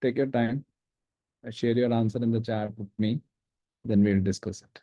take your time, share your answer in the chat with me, then we'll discuss it.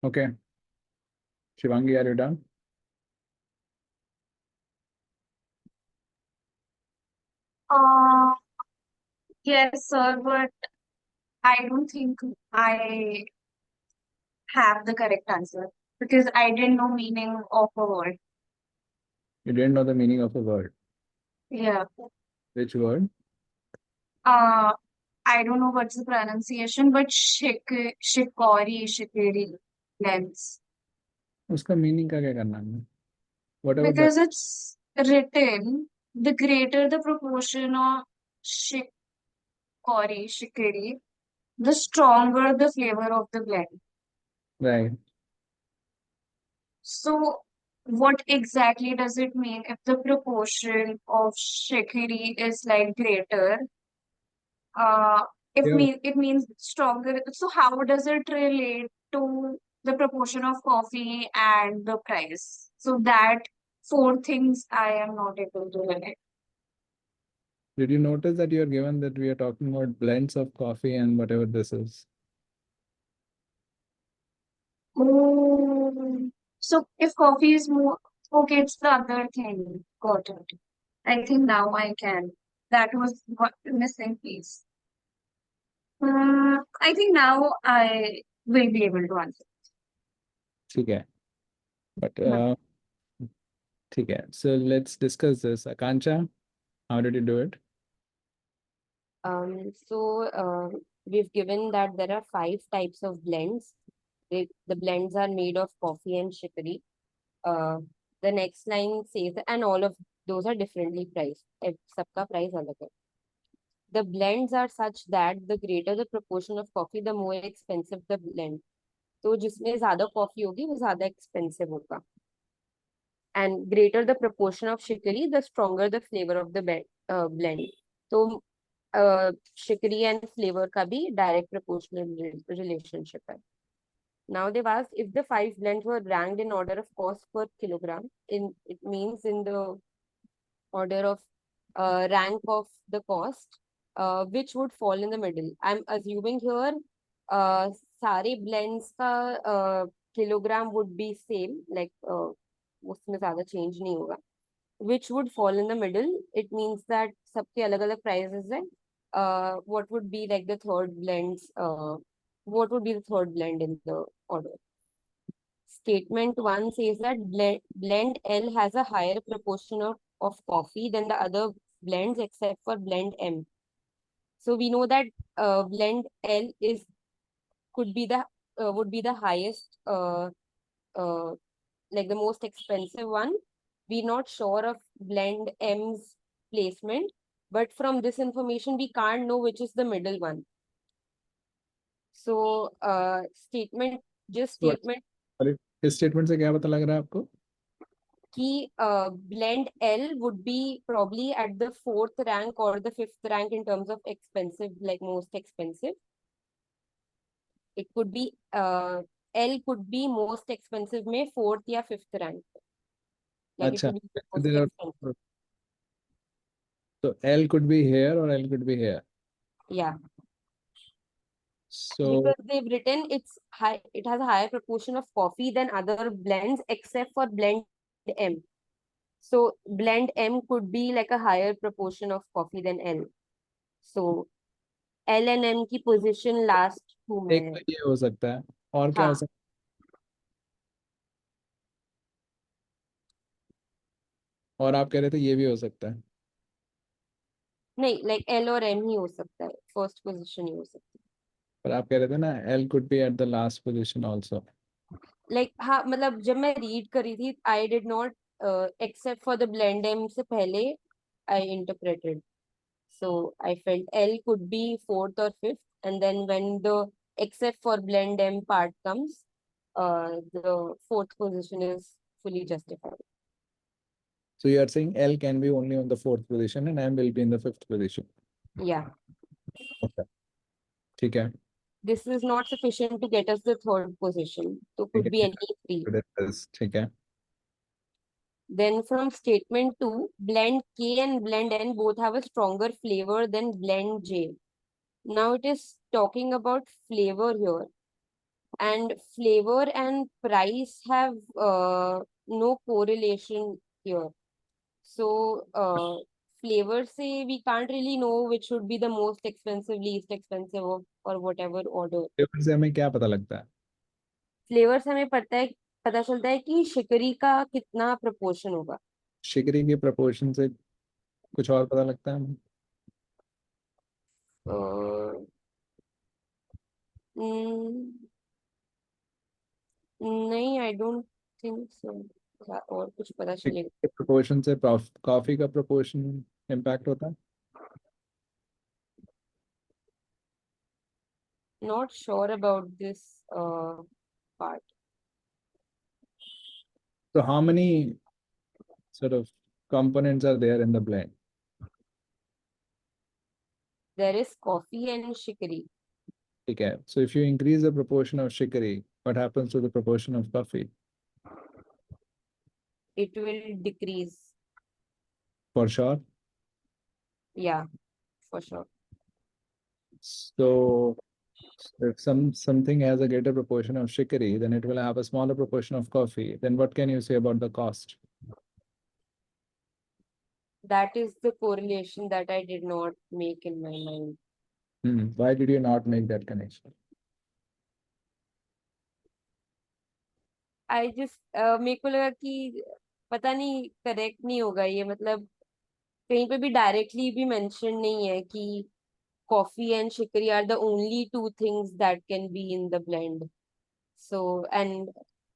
Okay. Shivangi, are you done? Uh, yes, sir, but I don't think I have the correct answer because I didn't know meaning of a word. You didn't know the meaning of a word. Yeah. Which word? Uh, I don't know what's the pronunciation, but shikori lens. उसका meaning का क्या करना है? Whatever that. Because it's written, the greater the proportion of shikori, the stronger the flavor of the blend. Right. So, what exactly does it mean if the proportion of shikari is like greater? Uh, if Yeah. mean it means stronger. So, how does it relate to the proportion of coffee and the price? So that four things I am not able to relate. Did you notice that you are given that we are talking about blends of coffee and whatever this is? Oh, so if coffee is more okay, it's the other thing. Got it. I think now I can. That was what the missing piece. I think now I will be able to answer. ठीक है. But Yeah. ठीक है. So let's discuss this. Akanksha, how did you do it? We've given that there are 5 types of blends. The blends are made of coffee and chicory. Uh, the next line says, and all of those are differently priced. Sabka price alag hai. The blends are such that the greater the proportion of coffee, the more expensive the blend. तो जिसमें ज्यादा coffee होगी वो ज्यादा expensive होगा. And greater the proportion of shikari, the stronger the flavor of the blend. So shikari and flavor का भी direct proportional relationship है. Now they've asked if the 5 blends were ranked in order of cost per kilogram. It means in the order of rank of the cost, which would fall in the middle. I'm assuming here सारे blends का kilogram would be same, like उसमें ज़्यादा change नहीं होगा. Which would fall in the middle. It means that सबके अलग-अलग prices हैं. What would be like the third blends? What would be the third blend in the order? Statement 1 says that blend L has a higher proportion of coffee than the other blends except for blend M. So we know that blend L could be the would be the highest, uh, like the most expensive one. We're not sure of blend M's placement, but from this information we can't know which is the middle one. So statement What? Sorry, इस statement से क्या पता लग रहा है आपको? कि blend L would be probably at the 4th rank or the 5th rank in terms of expensive, like most expensive. It could be L could be most expensive में 4th या 5th rank. Like it अच्छा. could be the most There expensive. are, so L could be here or L could be here. Yeah. So Because they've written it's high, it has a higher proportion of coffee than other blends except for blend M. So blend M could be like a higher proportion of coffee than L. So L and M की position last 2 में एक है. तो ये हो सकता है और क्या हो हाँ. सकता है और आप कह रहे थे ये भी हो सकता है नहीं, like L और M ही हो सकता है, फर्स्ट पोजीशन ही हो सकती पर आप कह रहे थे ना L could be at the last position also. है. Like हाँ, मतलब जब मैं रीड कर रही थी, I did not except for the blend M से पहले I interpreted. So I felt L could be 4th or 5th, and then when the except for blend M part comes, the 4th position is fully justified. So you are saying L can be only on the 4th position and M will be in the 5th position. Yeah. Okay. ठीक है. This is not sufficient to get us the 3rd position. So ठीक could be है. any 3. Good at this. ठीक है. Then from statement 2, blend K and blend N both have a stronger flavor than blend J. Now it is talking about flavor here. And flavor and price have no correlation here. So flavor say we can't really know which should be the most expensive, least expensive or whatever order. Flavour से हमें क्या पता लगता है? Flavour से हमें पता चलता है कि शिकरी का कितना प्रपोर्शन होगा. शिकरी के प्रपोर्शन से कुछ और पता लगता है हमें? नहीं, आई डोंट थिंक सो. और कुछ पता चलेगा. के प्रपोर्शन से कॉफी का प्रपोर्शन इम्पैक्ट होता है? Not sure about this part. So how many sort of components are there in the blend? There is coffee and shikari. Okay, so if you increase the proportion of shikari, what happens to the proportion of coffee? It will decrease. For sure. Yeah, for sure. So if something has a greater proportion of shikari, then it will have a smaller proportion of coffee. Then what can you say about the cost? That is the correlation that I did not make in my mind. Why did you not make that connection? I just मेरे को लगा कि पता नहीं correct नहीं होगा ये, मतलब कहीं पे भी डायरेक्टली भी मेंशन नहीं है कि coffee and chicory are the only two things that can be in the blend. So and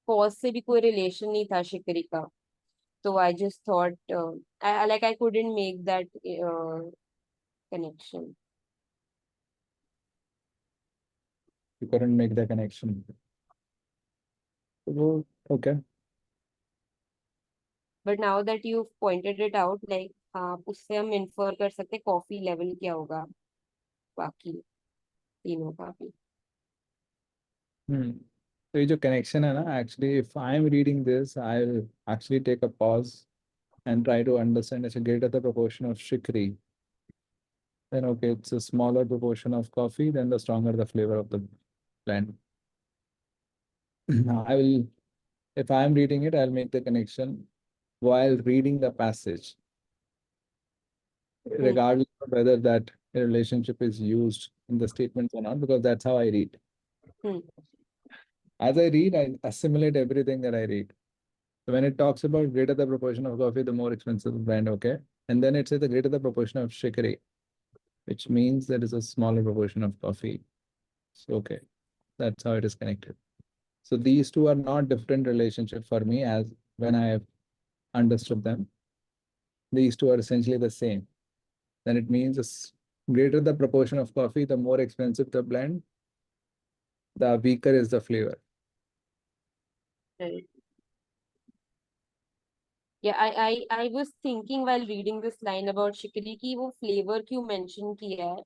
cost से भी कोई रिलेशन नहीं था शिकरी का. So I just thought, I couldn't make that connection. You couldn't make the connection. Okay. But now that you've pointed it out, like हाँ उससे हम infer कर सकते कॉफी लेवल क्या होगा बाकी तीनों का भी. तो ये जो connection है ना, actually if I'm reading this, I'll actually take a pause and try to understand as a greater the proportion of shikari, then okay, it's a smaller proportion of coffee, then the stronger the flavor of the blend. I will, if I'm reading it, I'll make the connection while reading the passage, regardless of whether that relationship is used in the statements or not, because that's how I read. As I read, I assimilate everything that I read. So when it talks about greater the proportion of coffee, the more expensive the brand, okay? And then it says the greater the proportion of shikari, which means there is a smaller proportion of coffee. So, okay, that's how it is connected. So these two are not different relationships for me as when I have understood them. These two are essentially the same. Then it means the greater the proportion of coffee, the more expensive the blend, the weaker is the flavor. Right. Yeah, I was thinking while reading this line about शिकरी की वो flavor क्यों mention किया है.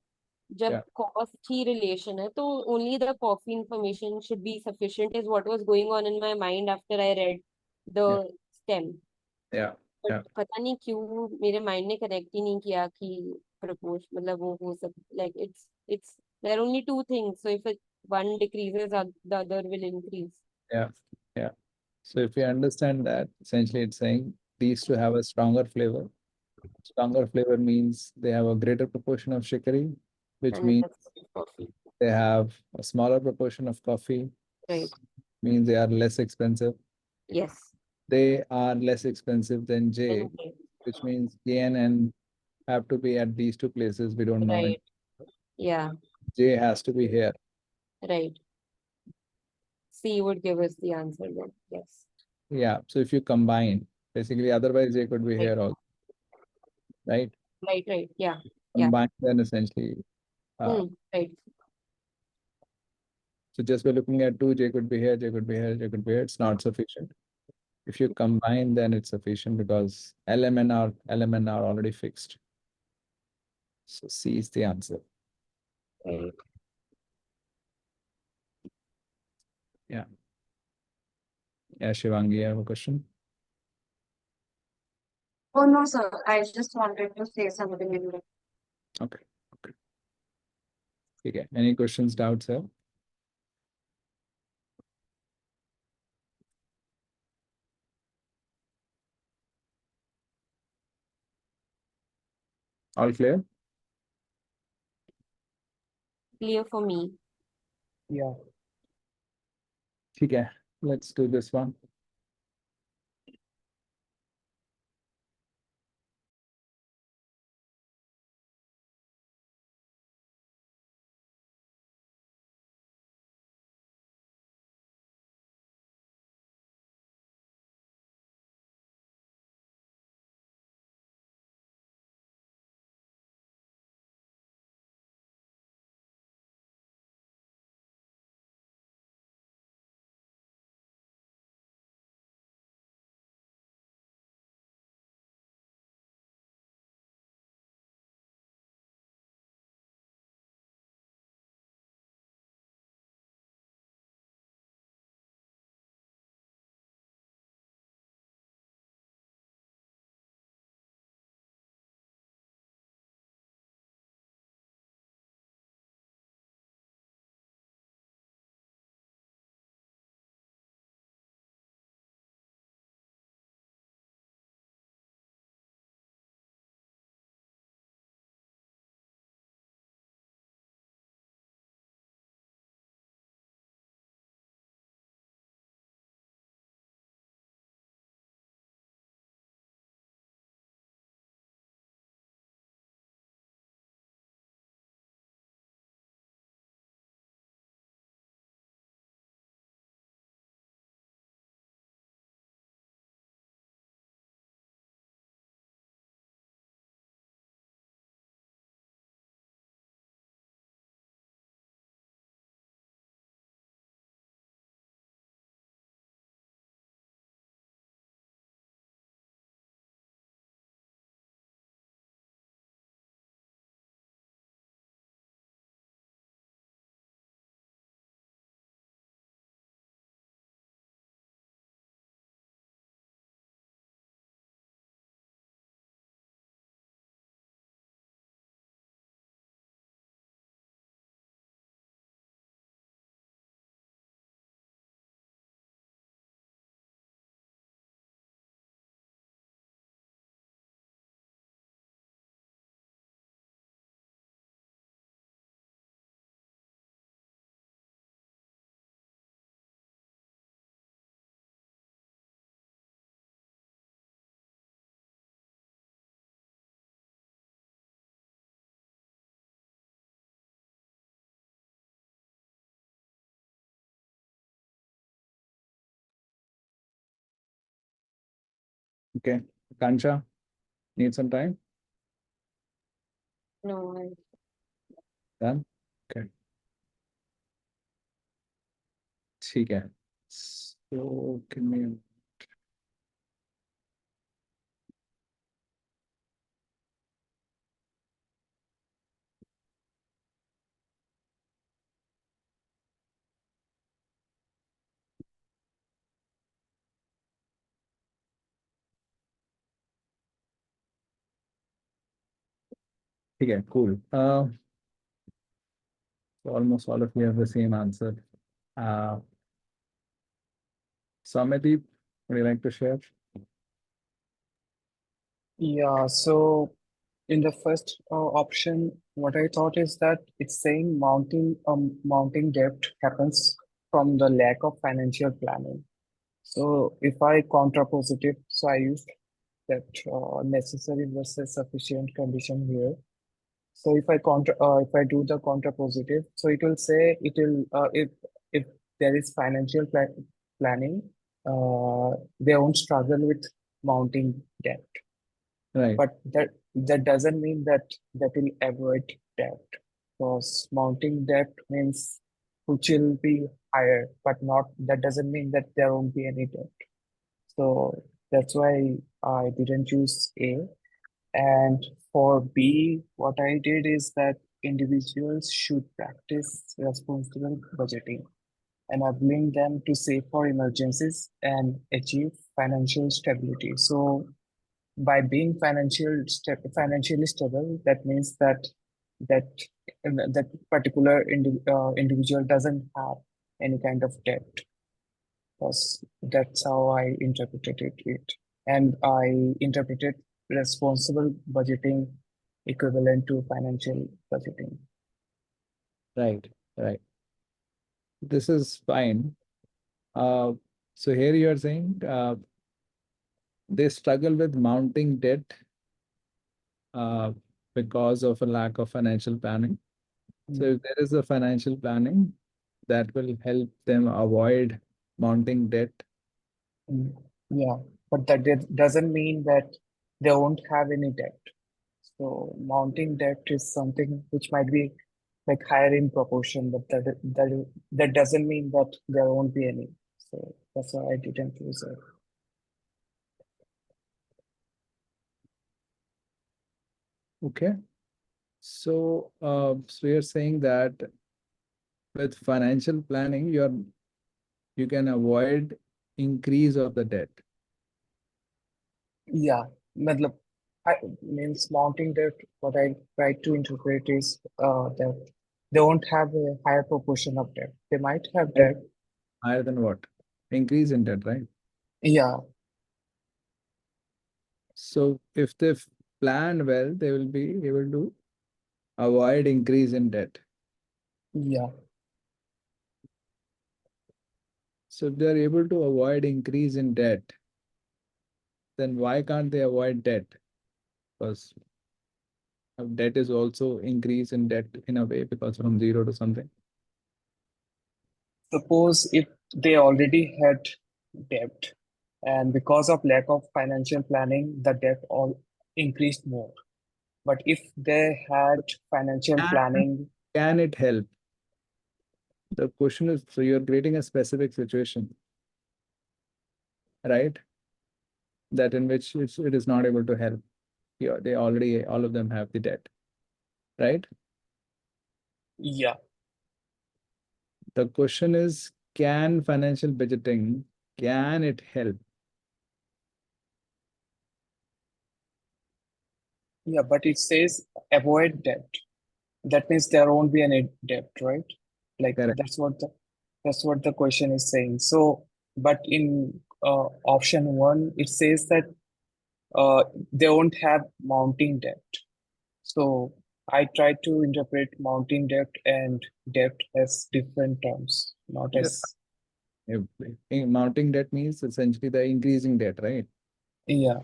जब Yeah. cost ही relation है तो only the coffee information should be sufficient is what was going on in my mind after I read the stem. Yeah. But Yeah. पता नहीं क्यों मेरे माइंड ने कनेक्ट ही नहीं किया कि प्रपोज मतलब वो हो सकता, like it's there are only two things, so if one decreases the other will increase. Yeah. Yeah. So if you understand that, essentially it's saying these two have a stronger flavor. Stronger flavor means they have a greater proportion of shikari, which And means that's coffee. they have a smaller proportion of coffee, Right. means they are less expensive. Yes. They are less expensive than J, Okay. which means J and N have to be at these two places. We don't know it. Right. Yeah. J has to be here. Right. C would give us the answer then. Yes. Yeah. So if you combine, basically, otherwise J could be Right. here also, right? Right. Right. Yeah. Yeah. Combine then essentially. Right. So just by looking at two, J could be here, J could be here, J could be here. It's not sufficient. If you combine, then it's sufficient because LMN are already fixed. So C is the answer. Right. Yeah. Yeah, Shivangi, you have a question? Oh no, sir. I just wanted to say something in the Okay. Okay. Any questions, doubts, sir? All clear? Clear for me. Yeah. Okay, let's do this one. Okay, Kansha, need some time? No, Done? Okay. ठीक है. So can we? Okay, cool. Almost all of you have the same answer. Samedeep, would you like to share? Yeah, so in the first option, what I thought is that it's saying mounting debt happens from the lack of financial planning. So if I contrapositive, so I used that necessary versus sufficient condition here. So if I do the contrapositive, so it will say if there is financial planning, they won't struggle with mounting debt. Right. But that doesn't mean that will avoid debt, because mounting debt means which will be higher, but not that doesn't mean that there won't be any debt. So that's why I didn't choose A. And for B, what I did is that individuals should practice responsible budgeting, enabling them to save for emergencies and achieve financial stability. So by being financially stable, that means that that particular individual doesn't have any kind of debt. That's how I interpreted it. And I interpreted responsible budgeting equivalent to financial budgeting. Right, right. This is fine. So here you are saying they struggle with mounting debt because of a lack of financial planning. So if there is a financial planning that will help them avoid mounting debt. Yeah, but that doesn't mean that they won't have any debt. So mounting debt is something which might be like higher in proportion, but that doesn't mean that there won't be any. So that's why I didn't use it. Okay. So, so you're saying that with financial planning, you can avoid increase of the debt. Yeah, matlab, means mounting debt, what I try to interpret is that they won't have a higher proportion of debt. They might have debt. Higher than what? Increase in debt, right? Yeah, So if they plan well, they will be able to avoid increase in debt. yeah. So if they're able to avoid increase in debt, then why can't they avoid debt? Because debt is also increase in debt in a way, because from zero to something. Suppose if they already had debt, and because of lack of financial planning, the debt all increased more. But if they had financial planning, Can it help? The question is, so you're creating a specific situation, right? That in which it is not able to help. Yeah, they already, all of them have the debt, right? yeah, The question is, can financial budgeting, can it help? yeah, but it says avoid debt. That means there won't be any debt, right? Like Correct. that's what the question is saying. So, but in option one, it says that they won't have mounting debt. So I try to interpret mounting debt and debt as different terms, not Yeah. as Mounting debt means essentially the increasing debt, right? yeah,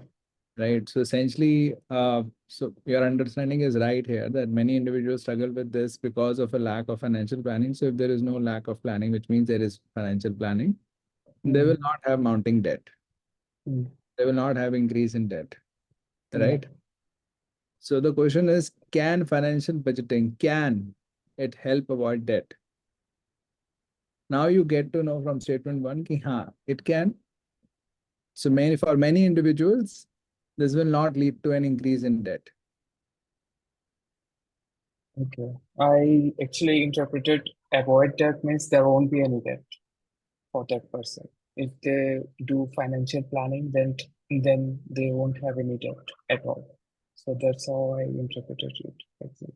Right. So essentially, so your understanding is right here that many individuals struggle with this because of a lack of financial planning. So if there is no lack of planning, which means there is financial planning, they will not have mounting debt. mm, They will not have increase in debt, yeah, right? So the question is, can financial budgeting, can it help avoid debt? Now you get to know from statement one, ki, haan, it can. So for many individuals, this will not lead to an increase in debt. okay. I actually interpreted avoid debt means there won't be any debt for that person. If they do financial planning, then they won't have any debt at all. So that's how I interpreted it. Actually.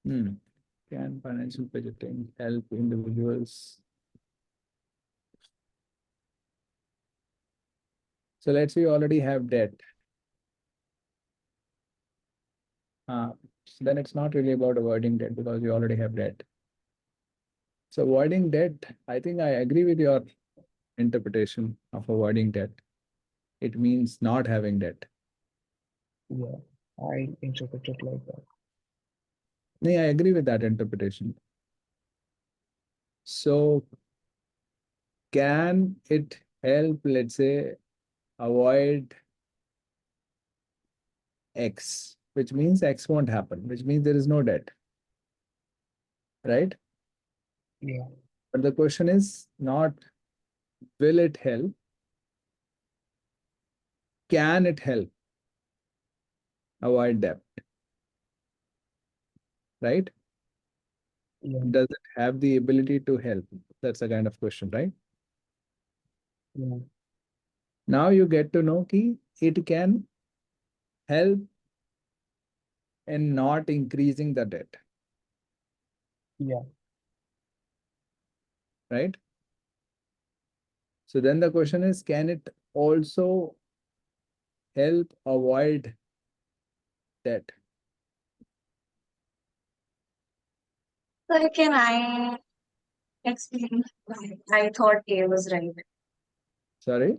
Can financial budgeting help individuals? So let's say you already have debt. Then it's not really about avoiding debt because you already have debt. So avoiding debt, I think I agree with your interpretation of avoiding debt. It means not having debt. Yeah, I interpreted like that. No, I agree with that interpretation. So can it help, let's say, avoid X, which means X won't happen, which means there is no debt, right? Yeah, But the question is not, will it help? Can it help avoid debt, right? yeah, Does it have the ability to help? That's a kind of question, right? yeah, Now you get to know ki it can help in not increasing the debt, yeah, right? So then the question is, can it also help avoid debt? So can I explain why I thought A was right? Sorry?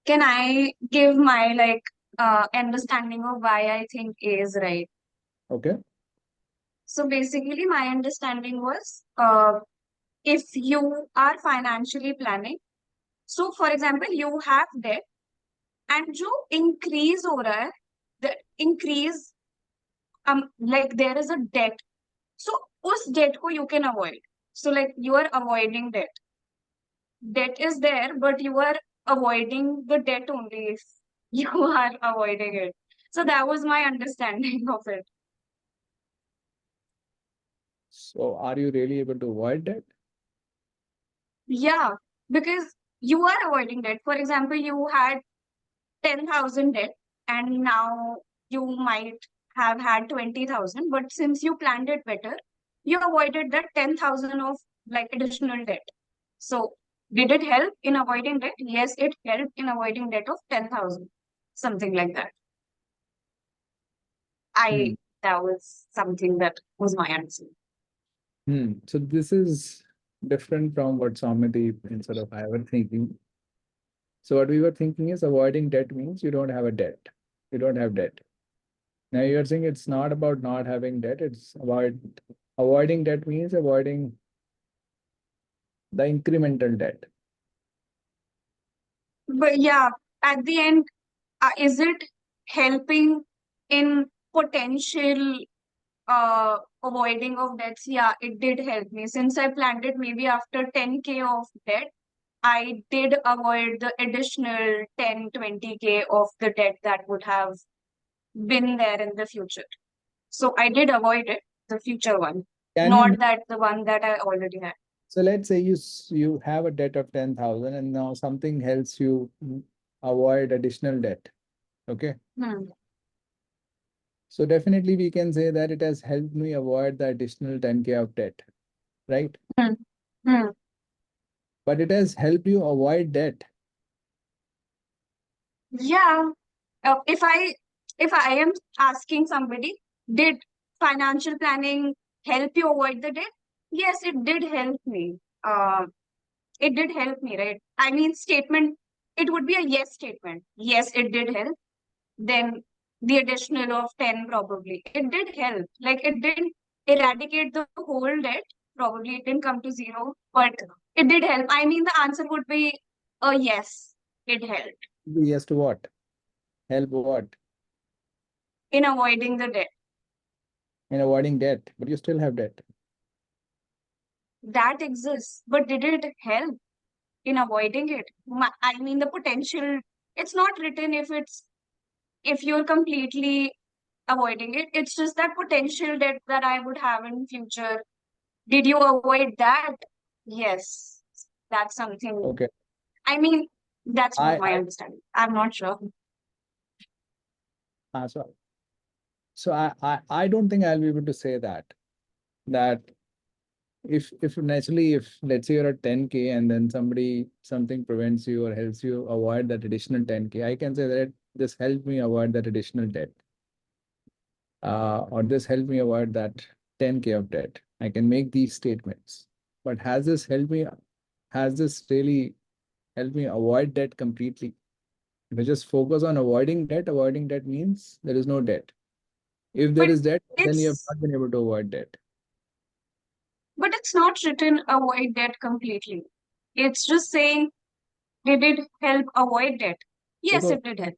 Can I give my understanding of why I think A is right? Okay. So basically, my understanding was if you are financially planning, so for example, you have debt and जो increase हो रहा है, the increase like there is a debt, so उस debt को you can avoid. So like you are avoiding debt. Debt is there, but you are avoiding the debt only if you are avoiding it. So that was my understanding of it. So are you really able to avoid debt? Yeah, because you are avoiding debt. For example, you had 10,000 debt and now you might have had 20,000, but since you planned it better, you avoided that 10,000 of like additional debt. So did it help in avoiding debt? Yes, it helped in avoiding debt of 10,000, something like that. Hmm. That was something that was my answer. So this is different from what Samiti instead of I were thinking. So what we were thinking is avoiding debt means you don't have a debt. You don't have debt. Now you're saying it's not about not having debt, it's about avoiding debt means avoiding the incremental debt. But yeah, at the end, is it helping in potential avoiding of debts? Yeah, it did help me. Since I planned it maybe after 10K of debt, I did avoid the additional 10, 20K of the debt that would have been there in the future. So I did avoid it, the future one, Can you not that the one that I already had. So let's say you have a debt of 10,000 and now something helps you avoid additional debt. Okay. Hmm. So definitely we can say that it has helped me avoid the additional 10K of debt, right? Hmm. Hmm. But it has helped you avoid debt. Yeah. If I am asking somebody, did financial planning help you avoid the debt? Yes, it did help me. It did help me, right? I mean, statement, it would be a yes statement. Yes, it did help. Then the additional of 10 probably. It did help. Like it didn't eradicate the whole debt. Probably it didn't come to zero, but it did help. I mean, the answer would be a yes, it helped Yes to what? Help what? in avoiding the debt. In avoiding debt, but you still have debt. That exists, but did it help in avoiding it? I mean, the potential, it's not written if you're completely avoiding it. It's just that potential debt that I would have in future. Did you avoid that? Yes, that's something. Okay. I mean, that's what my I understanding. I'm not sure. so I don't think I'll be able to say that if naturally if let's say you're at 10K and then something prevents you or helps you avoid that additional 10K, I can say that this helped me avoid that additional debt. Or this helped me avoid that 10K of debt. I can make these statements. But has this really helped me avoid debt completely? If I just focus on avoiding debt means there is no debt. If there But is debt, then you have it's not been able to avoid debt. but it's not written avoid debt completely. It's just saying, did it help avoid debt? Yes, Because it did help.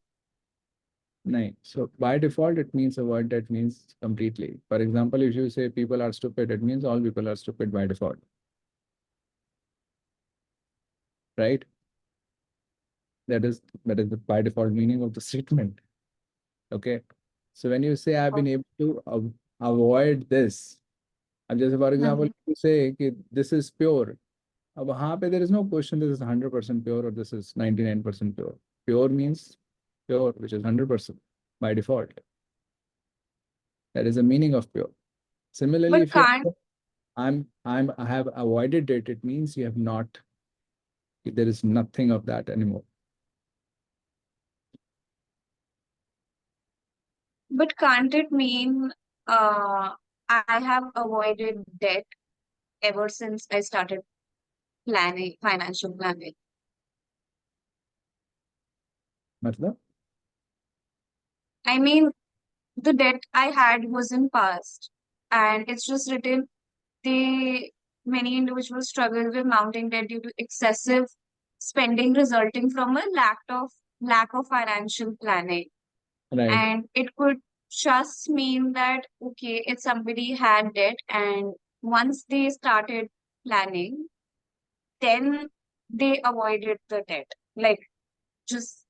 no. So by default, it means avoid debt means completely. For example, if you say people are stupid, it means all people are stupid by default. Right? That is the by default meaning of the statement. Okay. So when you say I've been able to avoid this, and just for example, Mhm. if you say कि this is pure, अब वहाँ पे there is no question this is 100% pure or this is 99% pure. Pure means pure, which is 100% by default. That is the meaning of pure. Similarly, But if you can't I have avoided it, it means you have not, there is nothing of that anymore. But can't it mean I have avoided debt ever since I started planning, financial planning? मतलब? I mean, the debt I had was in past, and it's just written they many individuals struggle with mounting debt due to excessive spending resulting from a lack of financial planning. Right. And it could just mean that okay, if somebody had debt and once they started planning, then they avoided the debt. Like just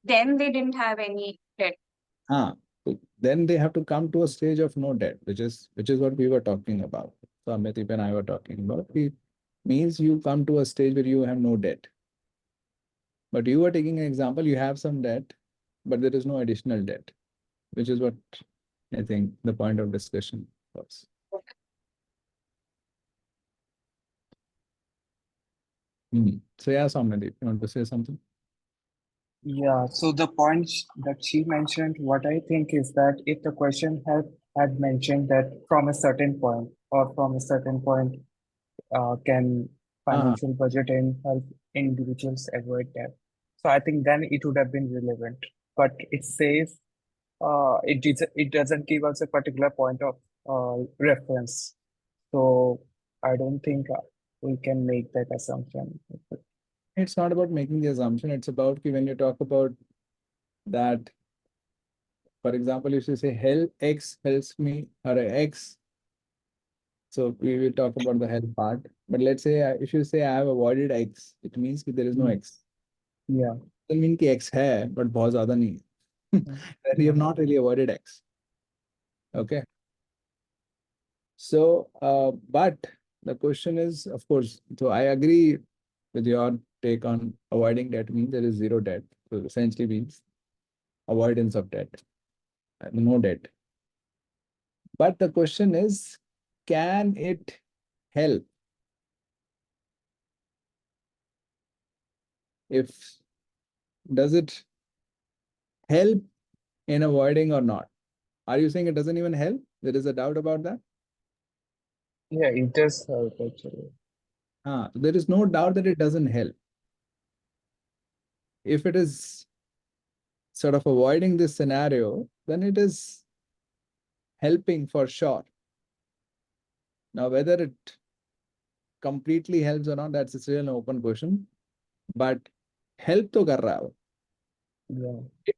then they didn't have any debt. Ah, so then they have to come to a stage of no debt, which is what we were talking about. So Amitip and I were talking about. It means you come to a stage where you have no debt. But you were taking an example, you have some debt, but there is no additional debt, which is what I think the point of discussion was. So yeah, Somnadeep, you want to say something? Yeah, so the points that she mentioned, what I think is that if the question had mentioned that from a certain point or from a certain point, can Ah, financial budgeting help individuals avoid debt? So I think then it would have been relevant. But it says it doesn't give us a particular point of reference. So I don't think we can make that assumption. it's not about making the assumption. It's about when you talk about that, for example, if you say help X helps me or X, so we will talk about the help part. But let's say if you say I have avoided X, it means that there is no Mm, X. Yeah. Doesn't mean कि X है, but बहुत ज़्यादा नहीं है. Then you have Yeah. not really avoided X. Okay. So, but the question is, of course, so I agree with your take on avoiding debt means there is zero debt. So essentially means avoidance of debt, no debt. But the question is, can it help? If does it help in avoiding or not? Are you saying it doesn't even help? There is a doubt about that? Yeah, it does help actually. There is no doubt that it doesn't help. If it is sort of avoiding this scenario, then it is helping for sure. Now, whether it completely helps or not, that's still an open question. But help to kar raha hai wo. Yeah.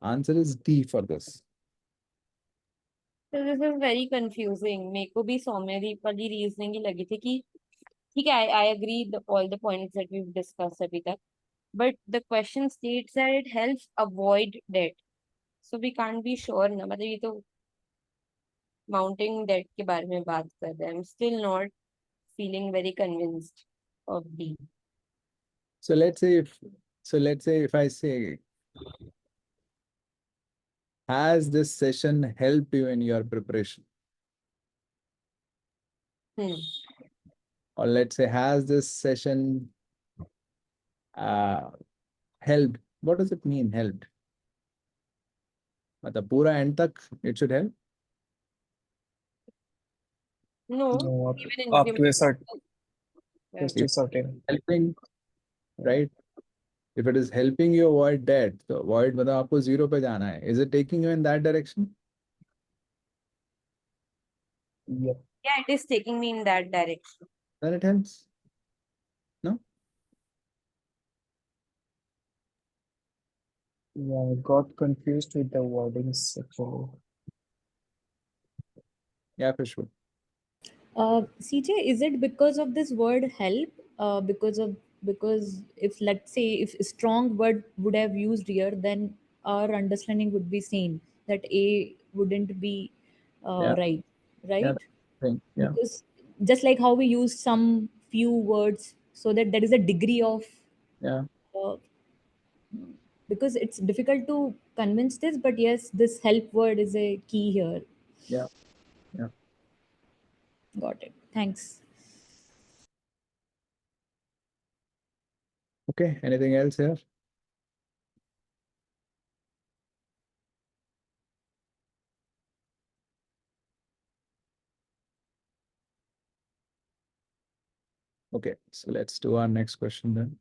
Answer is D for this. So this is very confusing. मेरे को भी सौम्यदीप वाली reasoning ही लगी थी कि ठीक है, I agree all the points that we've discussed अभी तक, but the question states that it helps avoid debt. So we can't be sure ना, मतलब ये तो mounting debt के बारे में बात कर रहे हैं. I'm still not feeling very convinced of D. So let's say if I say, has this session helped you in your preparation? Or let's say, has this session helped? What does it mean, helped? मतलब पूरा end तक it should help? No, No, even up to a certain, Yeah. just a certain. Helping, right? If it is helping you avoid debt, so avoid मतलब आपको zero पे जाना है. Is it taking you in that direction? Yeah. Yeah, it is taking me in that direction. Then it helps. No? Yeah, I got confused with the wordings actually. Yeah, for sure. CJ, is it because of this word help? Because if let's say if a strong word would have used here, then our understanding would be same that A wouldn't be Yeah. right, Yeah. right? Yeah. Because just like how we use some few words so that there is a degree of Yeah. uh, because it's difficult to convince this, but yes, this help word is a key here. Yeah. Yeah. Got it. Thanks. Okay. Anything else here? Okay, so let's do our next question then.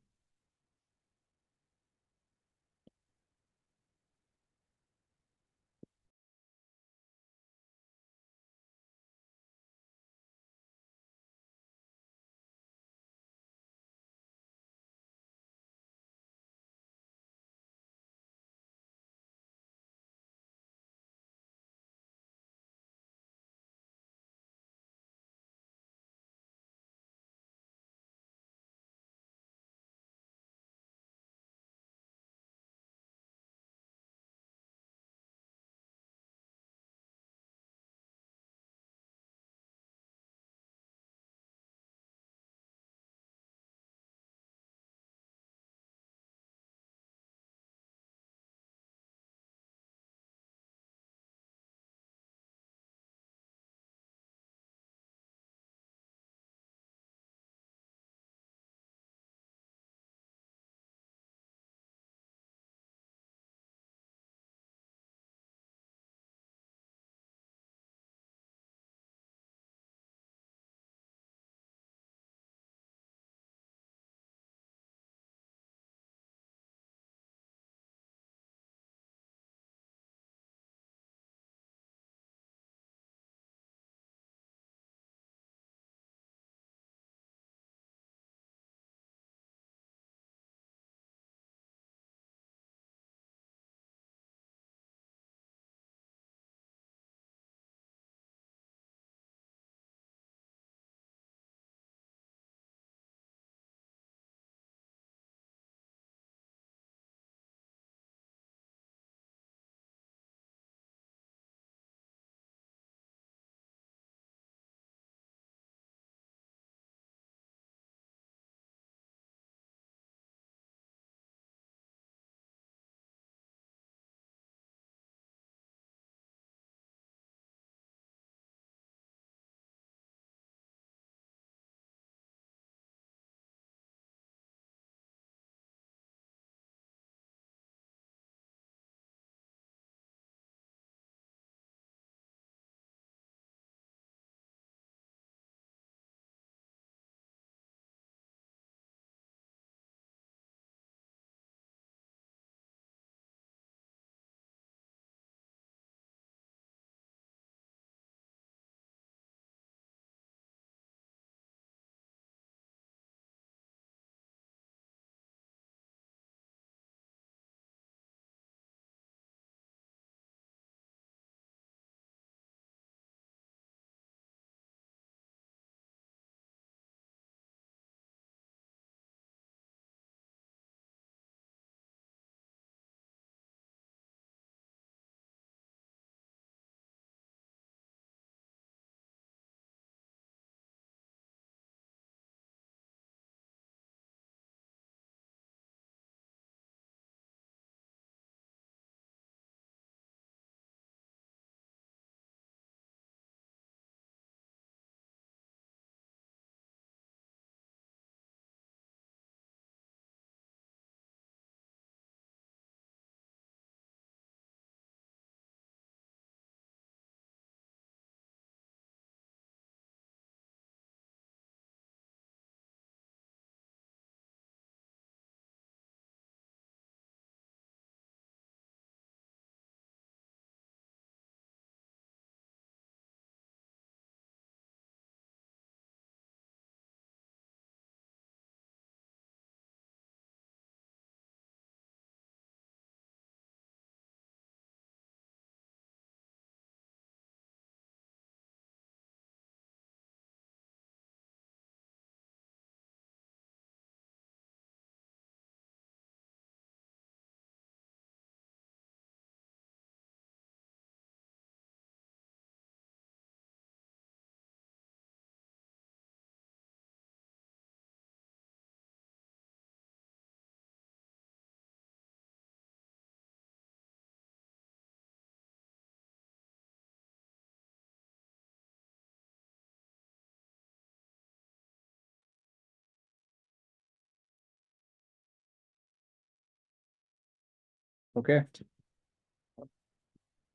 Okay.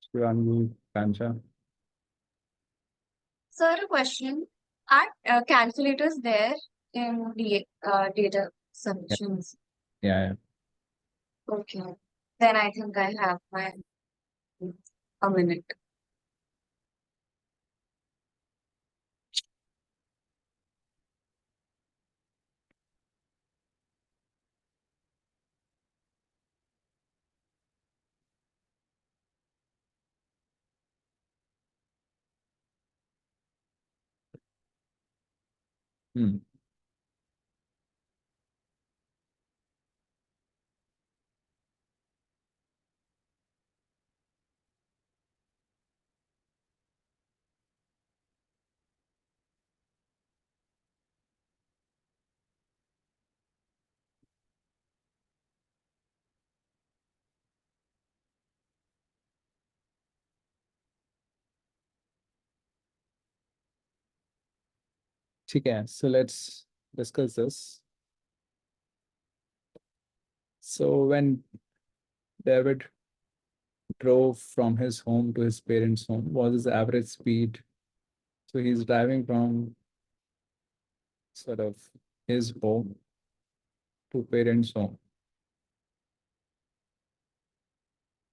Shivangi, Kansha. Sir, a question. Are calculators there in the data sufficiency. Yeah. Okay. Then I think I have a minute. Hmm. Okay, so let's discuss this. So when David drove from his home to his parents' home, what is the average speed? So he's driving from sort of his home to parents' home.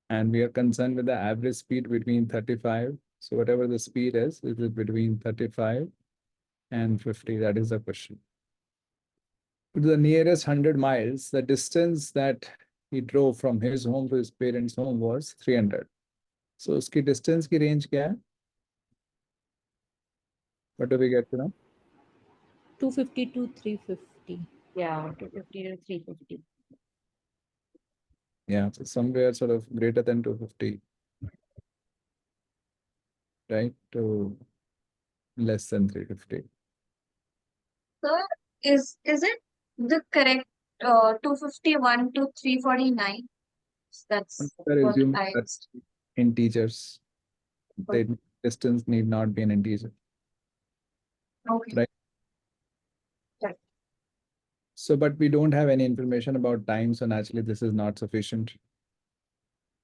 And we are concerned with the average speed between 35. So whatever the speed is it between 35 and 50? That is the question. To the nearest 100 miles, the distance that he drove from his home to his parents' home was 300. So उसकी distance की range क्या है? What do we get to know? 250 to 350. Yeah, 250 to 350. Yeah, so somewhere sort of greater than 250, right? To less than 350. So is it the correct 251 to 349? That's Let's what assume I that integers, the distance need not be an integer, okay. right? Right. So, but we don't have any information about time, so naturally this is not sufficient,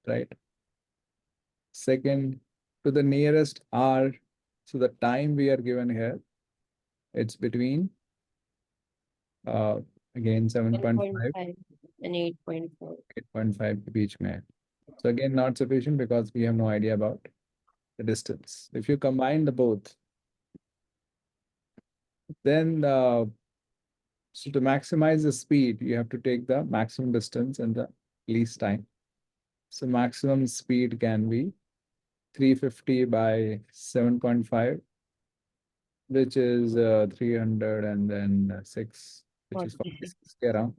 right? Second, to the nearest r, so the time we are given here, it's between again 7.5, 7.5 and 8.4. 8.5 के बीच में है. So again, not sufficient because we have no idea about the distance. If you combine the both, then so to maximize the speed, you have to take the maximum distance and the least time. So maximum speed can be 350 by 7.5, which is 300, and then 6, which is 46. 46 के around,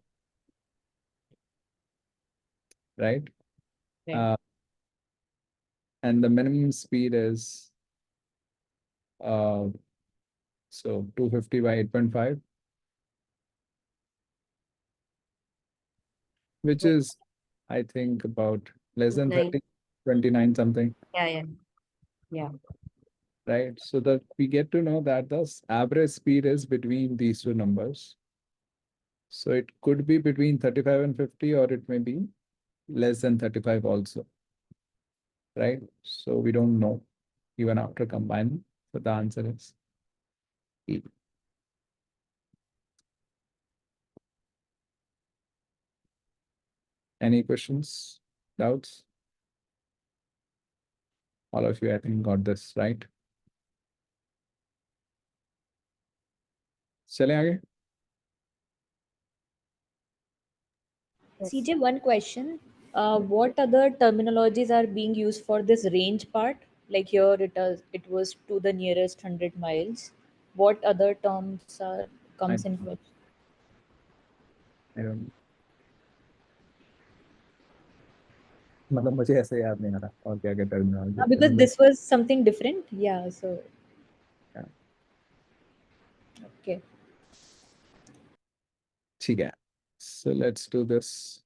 right? Right. And the minimum speed is so 250 by 8.5, which Right. is, I think, about less than Nine. 30, 29 something, Yeah. right? So that we get to know that the average speed is between these two numbers. So it could be between 35 and 50, or it may be less than 35 also, right? So we don't know even after combining. So the answer is E. Any questions, doubts? All of you, I think, got this right. चलें आगे? CJ, one question. What other terminologies are being used for this range part? Like here it was to the nearest 100 miles. What other terms are I, comes in question? I don't know. मतलब मुझे ऐसे याद नहीं आ रहा और क्या क्या terminology है Because मतलब. this was something different. Yeah, so Yeah. okay. ठीक है. So let's do this.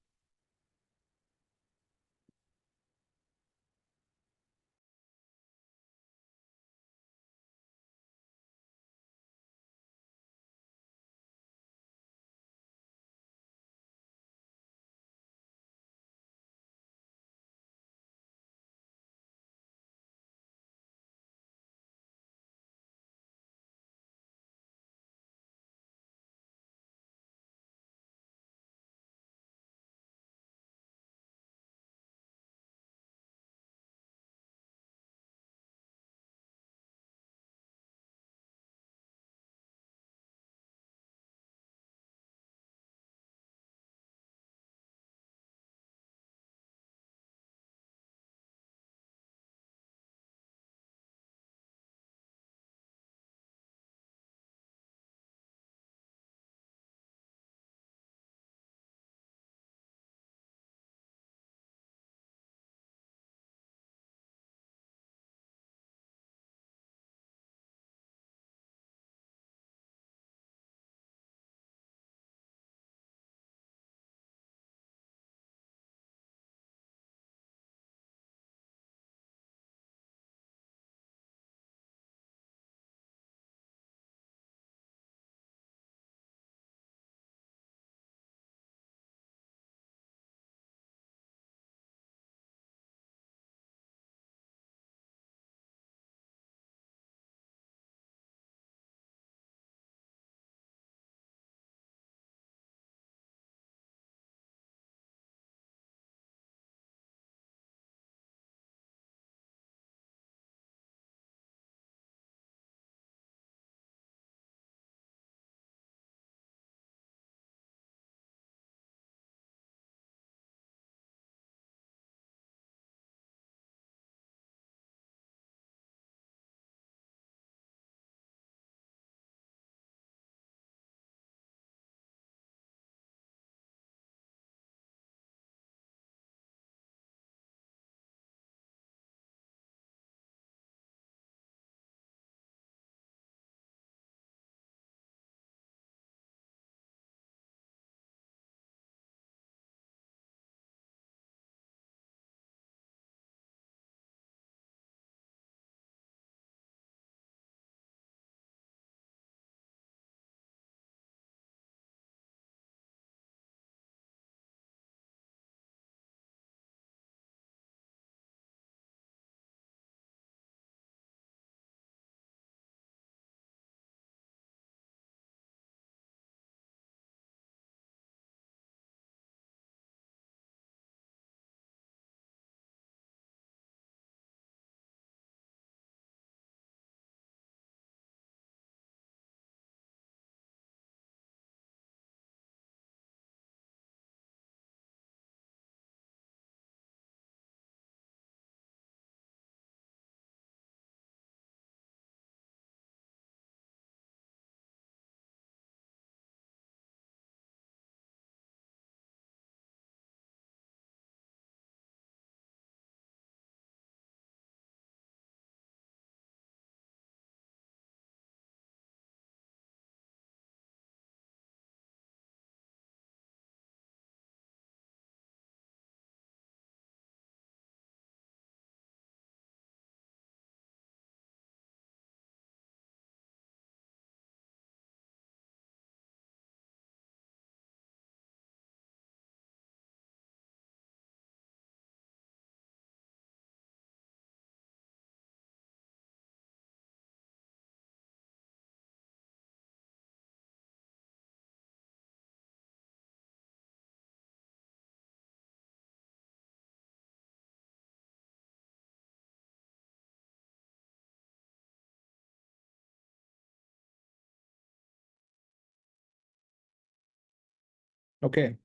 Okay.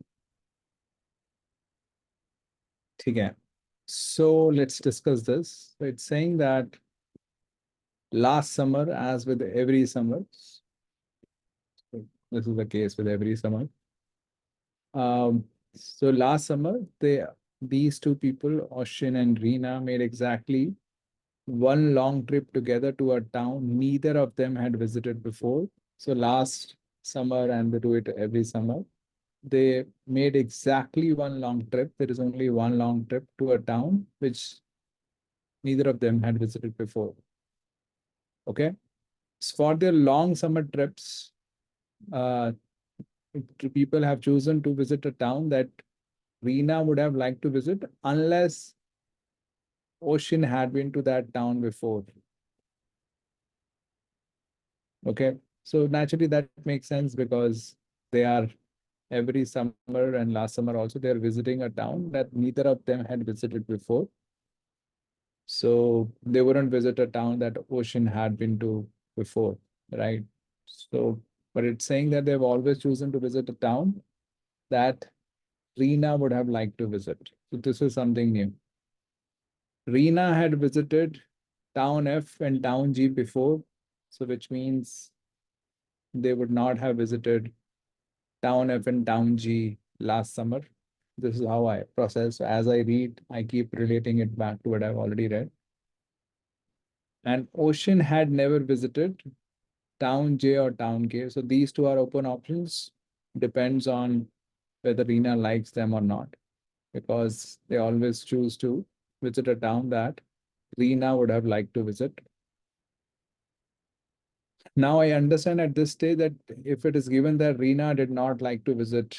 Okay. So let's discuss this. So it's saying that last summer, as with every summer, so this is the case with every summer. So last summer, these two people, Oshin and Reena, made exactly one long trip together to a town neither of them had visited before. So last summer, and they do it every summer, they made exactly one long trip. There is only one long trip to a town which neither of them had visited before. Okay. So for their long summer trips, uh, people have chosen to visit a town that Reena would have liked to visit unless Ocean had been to that town before. Okay. So naturally that makes sense because they are every summer and last summer also they're visiting a town that neither of them had visited before. So they wouldn't visit a town that Ocean had been to before, right? So, but it's saying that they've always chosen to visit a town that Reena would have liked to visit. So this is something new. Reena had visited town F and town G before, so which means they would not have visited town F and town G last summer. This is how I process. As I read, I keep relating it back to what I've already read. And Ocean had never visited town J or town K. So these two are open options. Depends on whether Reena likes them or not, because they always choose to visit a town that Reena would have liked to visit. Now I understand at this stage that if it is given that Reena did not like to visit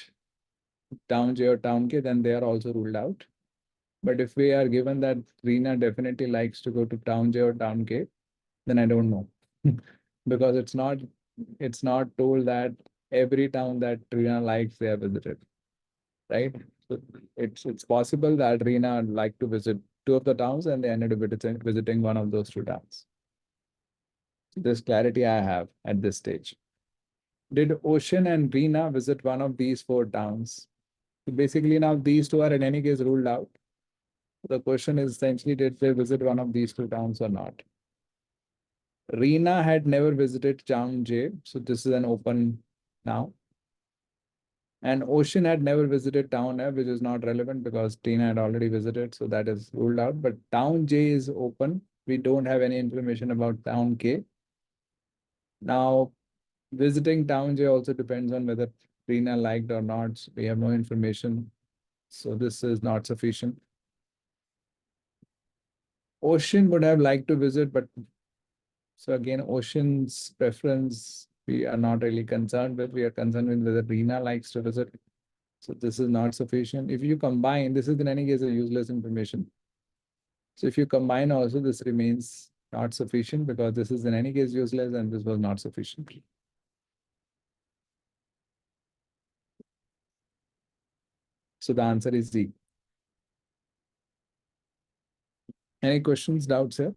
town J or town K, then they are also ruled out. But if we are given that Reena definitely likes to go to town J or town K, then I don't know. Because it's not told that every town that Reena likes they have visited, right? So it's possible that Reena liked to visit two of the towns and they ended up visiting one of those two towns. So this clarity I have at this stage. Did Ocean and Reena visit one of these four towns? So basically now these two are in any case ruled out. The question is essentially, did they visit one of these two towns or not? Reena had never visited town J, so this is an open now. And Ocean had never visited town F, which is not relevant because Tina had already visited, so that is ruled out. But town J is open. We don't have any information about town K. Now, visiting town J also depends on whether Reena liked or not. So we have no information. So this is not sufficient. Ocean would have liked to visit, but so again, Ocean's preference, we are not really concerned with. We are concerned with whether Reena likes to visit. So this is not sufficient. If you combine, this is in any case a useless information. So if you combine also, this remains not sufficient because this is in any case useless and this was not sufficient. So the answer is D. Any questions, doubts here?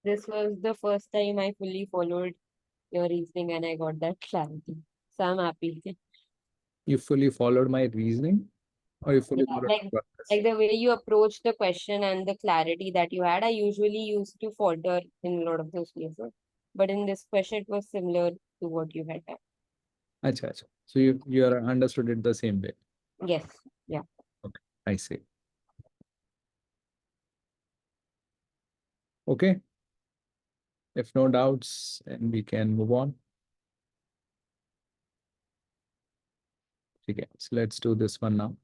This was the first time I fully followed your reasoning and I got that clarity. So I'm happy. You fully followed my reasoning or you fully Yeah, followed like the process? like the way you approach the question and the clarity that you had, I usually used to falter in a lot of those places. But in this question, it was similar to what you had done. Acha, acha. So you are understood it the same way. Yes. Yeah. Okay, I see. Okay. If no doubts, then we can move on. Okay, so let's do this one now.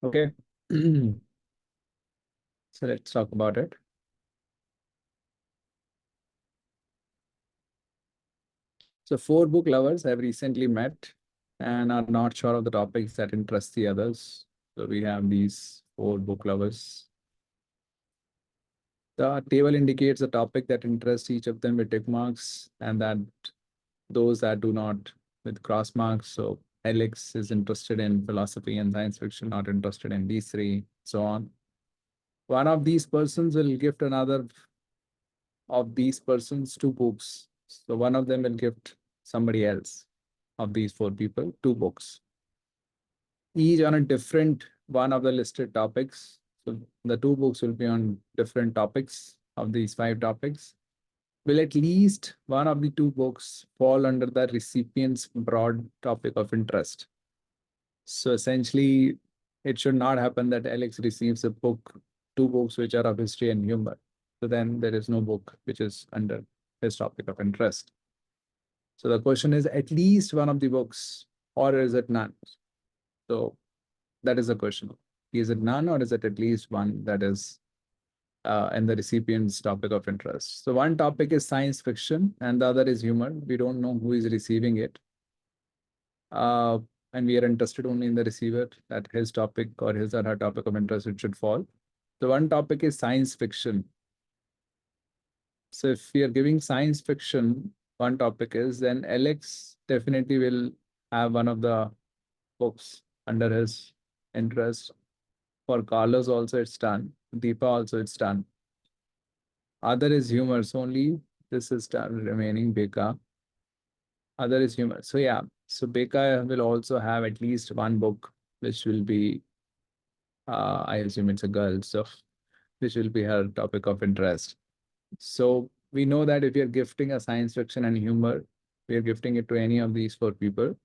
Okay. So let's talk about it. So 4 book lovers have recently met and are not sure of the topics that interest the others. So we have these 4 book lovers. The table indicates the topic that interests each of them with tick marks, and that those that do not with cross marks. So Alex is interested in philosophy and science fiction, not interested in these 3, so on. One of these persons will gift another of these persons 2 books. So one of them will gift somebody else of these 4 people 2 books, each on a different one of the listed topics. So the 2 books will be on different topics of these 5 topics. Will at least one of the 2 books fall under the recipient's broad topic of interest? So essentially, it should not happen that Alex receives 2 books which are of history and humor. So then there is no book which is under his topic of interest. So the question is at least one of the books, or is it none? So that is the question. Is it none, or is it at least one that is in the recipient's topic of interest? So one topic is science fiction and the other is humor. We don't know who is receiving it. And we are interested only in the receiver, that his topic or his or her topic of interest it should fall. So one topic is science fiction. So if we are giving science fiction, one topic is, then Alex definitely will have one of the books under his interest. For Carlos also it's done. Deepa also it's done. Other is humor. So only this is remaining Beka. Other is humor. So yeah. So Beka will also have at least one book, which will be, I assume it's a girl, so which will be her topic of interest. So we know that if you're gifting a science fiction and humor, we are gifting it to any of these 4 people.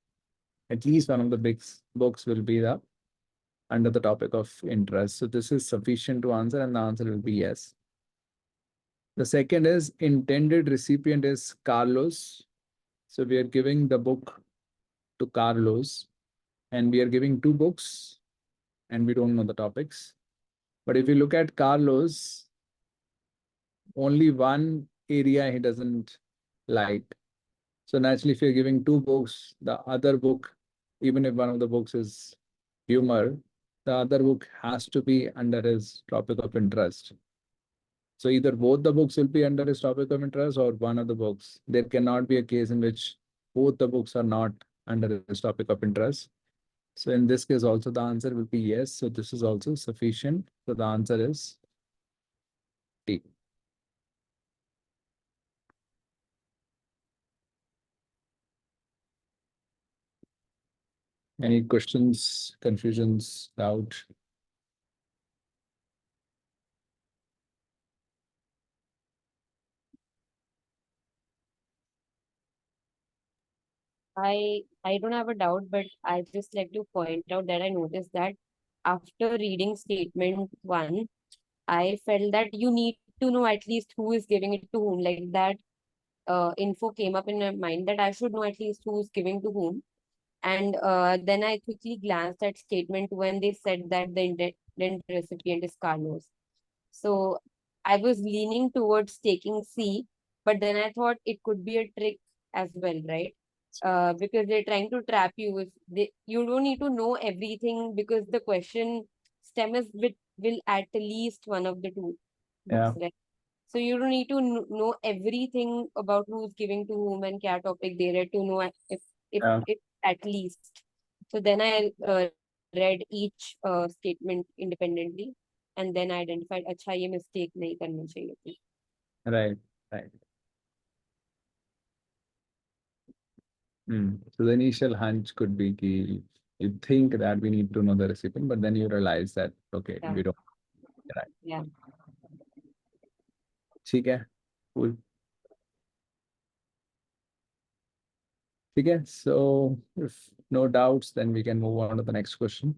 At least one of the big books will be the under the topic of interest. So this is sufficient to answer, and the answer will be yes. The second is intended recipient is Carlos. So we are giving the book to Carlos, and we are giving 2 books, and we don't know the topics. But if you look at Carlos, only one area he doesn't like. So naturally, if you're giving 2 books, the other book, even if one of the books is humor, the other book has to be under his topic of interest. So either both the books will be under his topic of interest or one of the books. There cannot be a case in which both the books are not under his topic of interest. So in this case also the answer will be yes. So this is also sufficient. So the answer is D. Any questions, confusions, doubt? I don't have a doubt, but I just like to point out that I noticed that after reading statement 1, I felt that you need to know at least who is giving it to whom. Like that info came up in my mind that I should know at least who is giving to whom. And then I quickly glanced at statement when they said that the intended recipient is Carlos. So I was leaning towards taking C, but then I thought it could be a trick as well, right? Because they're trying to trap you. If you don't need to know everything because the question stem is will at least one of the 2 books, Yeah, right? So you don't need to know everything about who's giving to whom and kya topic they read to know yeah, if at least. So then I read each statement independently and then identified अच्छा ये mistake नहीं करनी चाहिए थी. right, right. So the initial hunch could be ki you think that we need to know the recipient, but then you realize that okay, Yeah. we don't. Right. Yeah. ठीक है, cool. ठीक है. So if no doubts, then we can move on to the next question.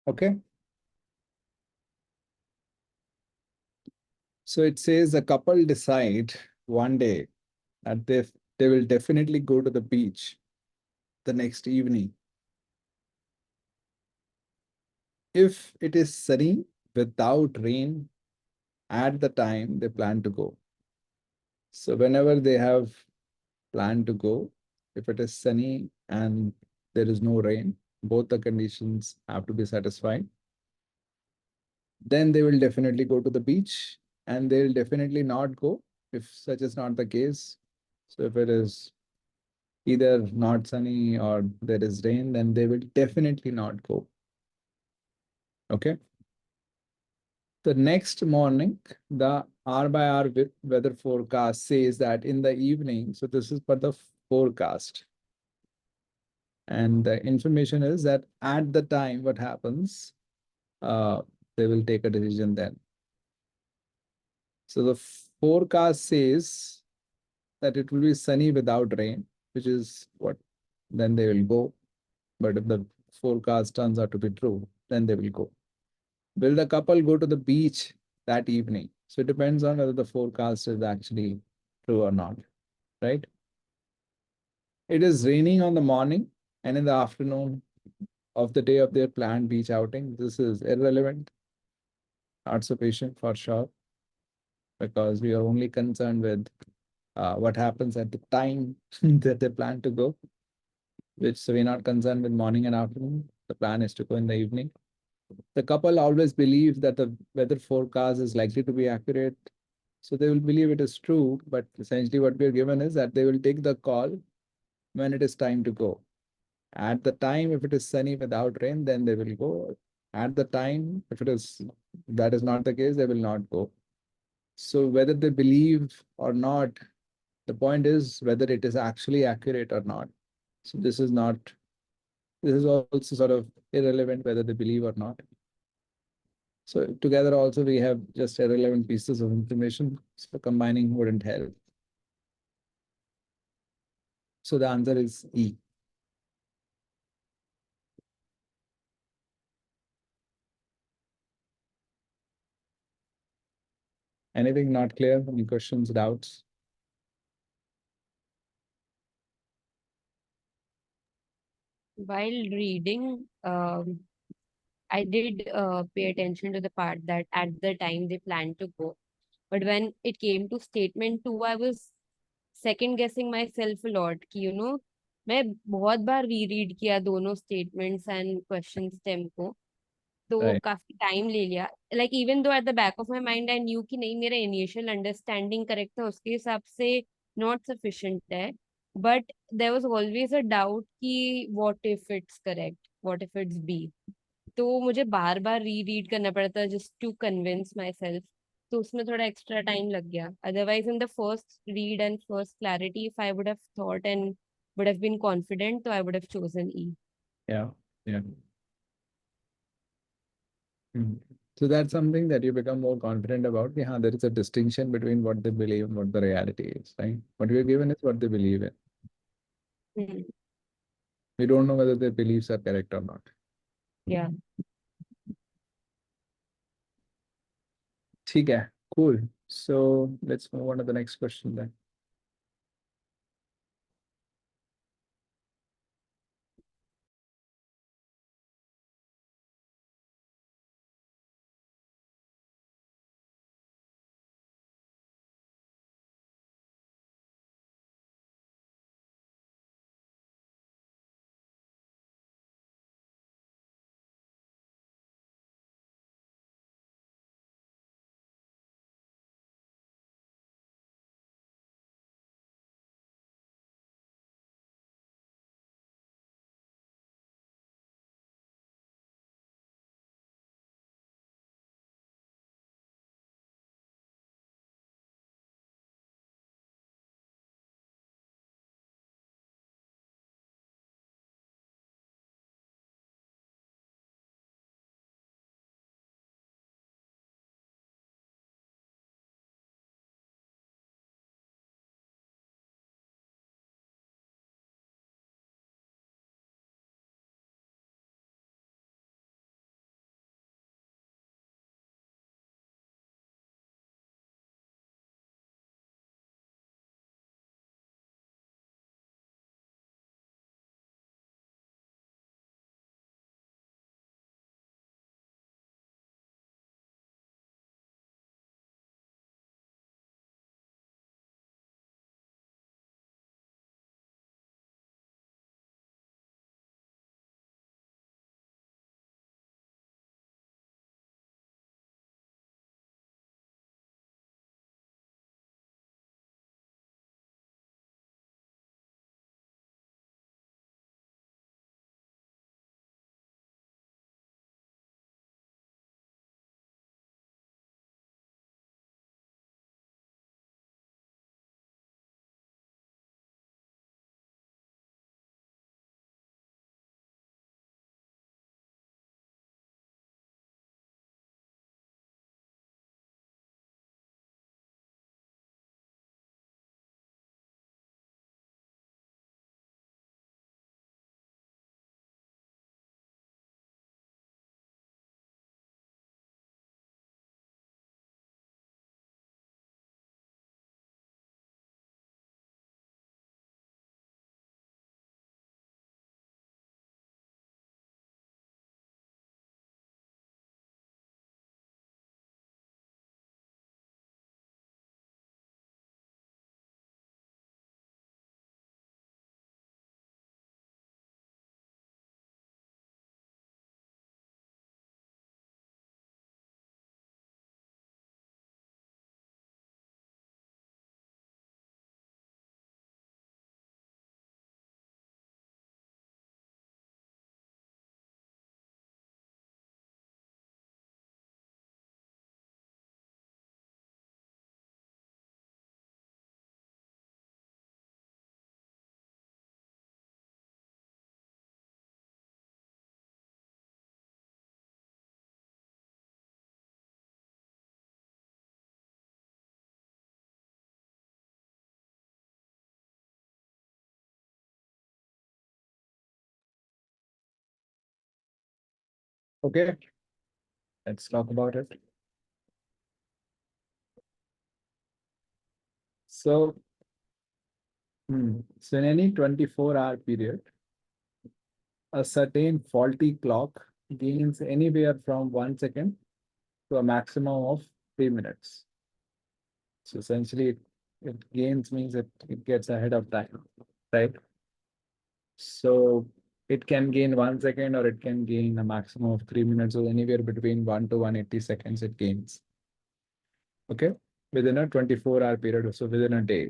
Okay. So it says a couple decide one day that they will definitely go to the beach the next evening. If it is sunny without rain at the time they plan to go. So whenever they have planned to go, if it is sunny and there is no rain, both the conditions have to be satisfied, then they will definitely go to the beach, and they will definitely not go if such is not the case. So if it is either not sunny or there is rain, then they will definitely not go. Okay. The next morning, the hour by hour weather forecast says that in the evening, so this is for the forecast. And the information is that at the time, what happens, they will take a decision then. So the forecast says that it will be sunny without rain, which is what then they will go. But if the forecast turns out to be true, then they will go. Will the couple go to the beach that evening? So it depends on whether the forecast is actually true or not, right? It is raining on the morning and in the afternoon of the day of their planned beach outing. This is irrelevant, not sufficient for sure, because we are only concerned with what happens at the time that they plan to go, which so we're not concerned with morning and afternoon. The plan is to go in the evening. The couple always believe that the weather forecast is likely to be accurate. So they will believe it is true, but essentially what we are given is that they will take the call when it is time to go. At the time, if it is sunny without rain, then they will go. At the time, if it is that is not the case, they will not go. So whether they believe or not, the point is whether it is actually accurate or not. So this is not, this is also sort of irrelevant whether they believe or not. So together also we have just irrelevant pieces of information. So combining wouldn't help. So the answer is E. Anything not clear? Any questions, doubts? While reading, I did pay attention to the part that at the time they planned to go. But when it came to statement two, I was second guessing myself a lot कि मैं बहुत बार रीरीड किया दोनों statements and question stem को, तो Right. काफी time ले लिया. Like even though at the back of my mind I knew कि नहीं मेरा initial understanding correct था, उसके हिसाब से not sufficient है, but there was always a doubt कि what if it's correct, what if it's B. तो मुझे बार बार रीरीड करना पड़ता just to convince myself, तो उसमें थोड़ा एक्स्ट्रा टाइम लग गया. Otherwise in the first read and first clarity if I would have thought and would have been confident, so I would have chosen E. Yeah. Yeah. Mhm. So that's something that you become more confident about. Yeah, there is a distinction between what they believe and what the reality is, right? What we are given is what they believe in. Hmm. We don't know whether their beliefs are correct or not. Yeah. ठीक है, cool. So let's move on to the next question then. Okay, let's talk about it. So, so in any 24-hour period, a certain faulty clock gains anywhere from 1 second to a maximum of 3 minutes. So essentially, it gains means it gets ahead of time, right? So it can gain 1 second or it can gain a maximum of 3 minutes, or anywhere between 1 to 180 seconds it gains. Okay, within a 24-hour period, so within a day.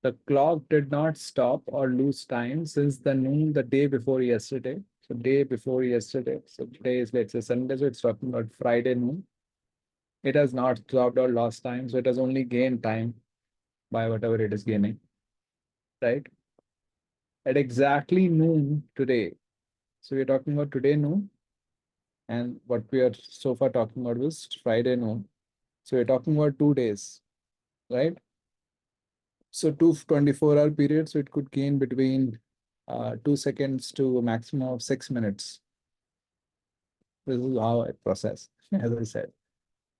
The clock did not stop or lose time since the noon the day before yesterday. So day before yesterday. So today is, let's say, Sunday, so it's talking about Friday noon. It has not stopped or lost time, so it has only gained time by whatever it is gaining, right? At exactly noon today. So we're talking about today noon, and what we are so far talking about was Friday noon. So we're talking about 2 days, right? So two 24-hour periods, so it could gain between 2 seconds to a maximum of 6 minutes. This is how I process, as I said.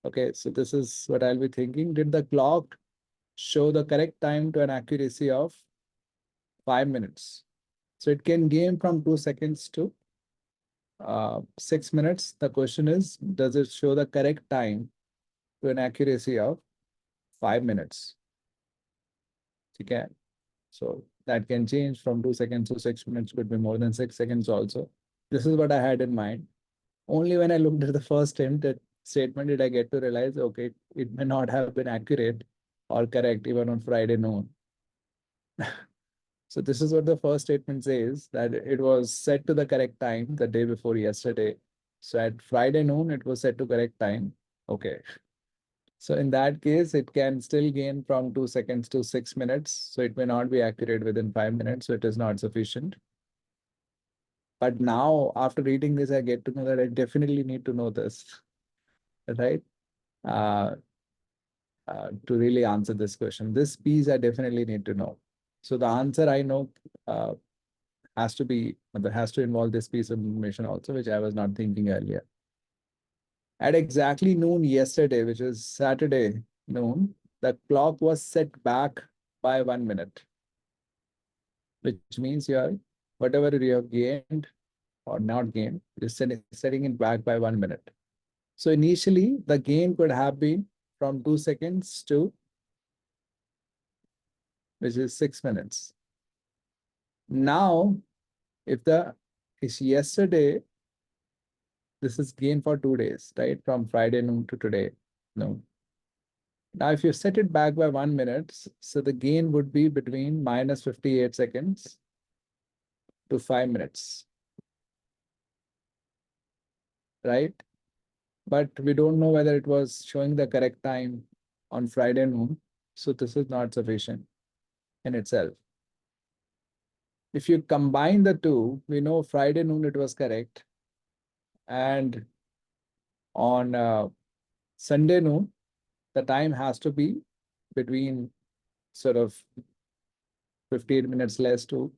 Okay, so this is what I'll be thinking. Did the clock show the correct time to an accuracy of 5 minutes? So it can gain from 2 seconds to 6 minutes. The question is, does it show the correct time to an accuracy of 5 minutes? Okay, so that can change from 2 seconds to 6 minutes, could be more than 6 seconds also. This is what I had in mind. Only when I looked at the first statement did I get to realize, okay, it may not have been accurate or correct even on Friday noon. So this is what the first statement says, that it was set to the correct time the day before yesterday. So at Friday noon, it was set to correct time. Okay. So in that case, it can still gain from 2 seconds to 6 minutes. So it may not be accurate within 5 minutes. So it is not sufficient. But now, after reading this, I get to know that I definitely need to know this, right? To really answer this question. This piece I definitely need to know. So the answer I know has to involve this piece of information also, which I was not thinking earlier. At exactly noon yesterday, which is Saturday noon, the clock was set back by 1 minute, which means whatever you have gained or not gained, you're setting it back by 1 minute. So initially, the gain could have been from 2 seconds to, which is 6 minutes. Now, if it's yesterday, this is gain for 2 days, right? From Friday noon to today noon. Now, if you set it back by 1 minute, so the gain would be between minus 58 seconds to 5 minutes, right? But we don't know whether it was showing the correct time on Friday noon. So this is not sufficient in itself. If you combine the two, we know Friday noon it was correct. And on Sunday noon, the time has to be between sort of 15 minutes less to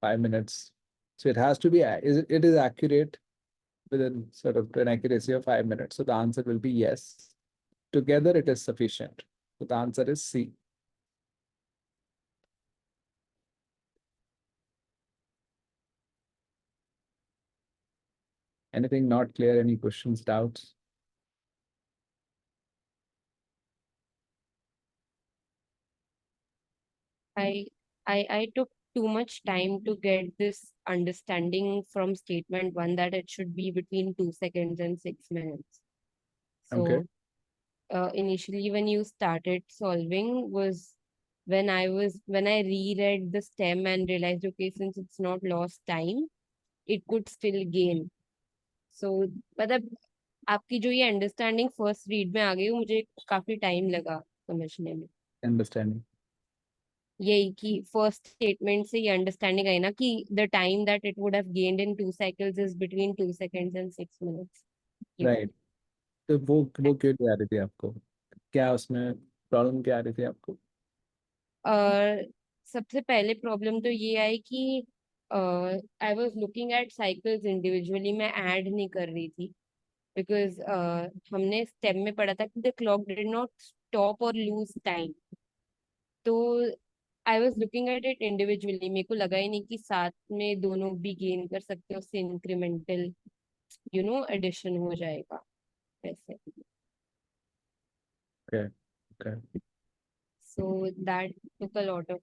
5 minutes. So it has to be, it is accurate within sort of an accuracy of 5 minutes. So the answer will be yes. Together it is sufficient. So the answer is C. Anything not clear? Any questions, doubts? I took too much time to get this understanding from statement one that it should be between 2 seconds and 6 minutes. Okay. So initially when you started solving was when I reread the stem and realized, okay, since it's not lost time, it could still gain. So मतलब आपकी जो ये understanding first read में आ गई, मुझे काफी time लगा समझने में. Understanding. यही कि फर्स्ट स्टेटमेंट से ये अंडरस्टैंडिंग आई ना कि the time that it would have gained in 2 cycles is between 2 seconds and 6 minutes. Right. तो वो क्यों नहीं आ रही थी आपको? क्या उसमें प्रॉब्लम क्या आ रही थी आपको? और सबसे पहले प्रॉब्लम तो ये आई कि I was looking at cycles individually. मैं add नहीं कर रही थी because हमने step में पढ़ा था कि the clock did not stop or lose time. तो I was looking at it individually. मेरे को लगा ही नहीं कि साथ में दोनों भी gain कर सकते हैं, उससे incremental addition हो जाएगा वैसे. Okay. Okay. So that took a lot of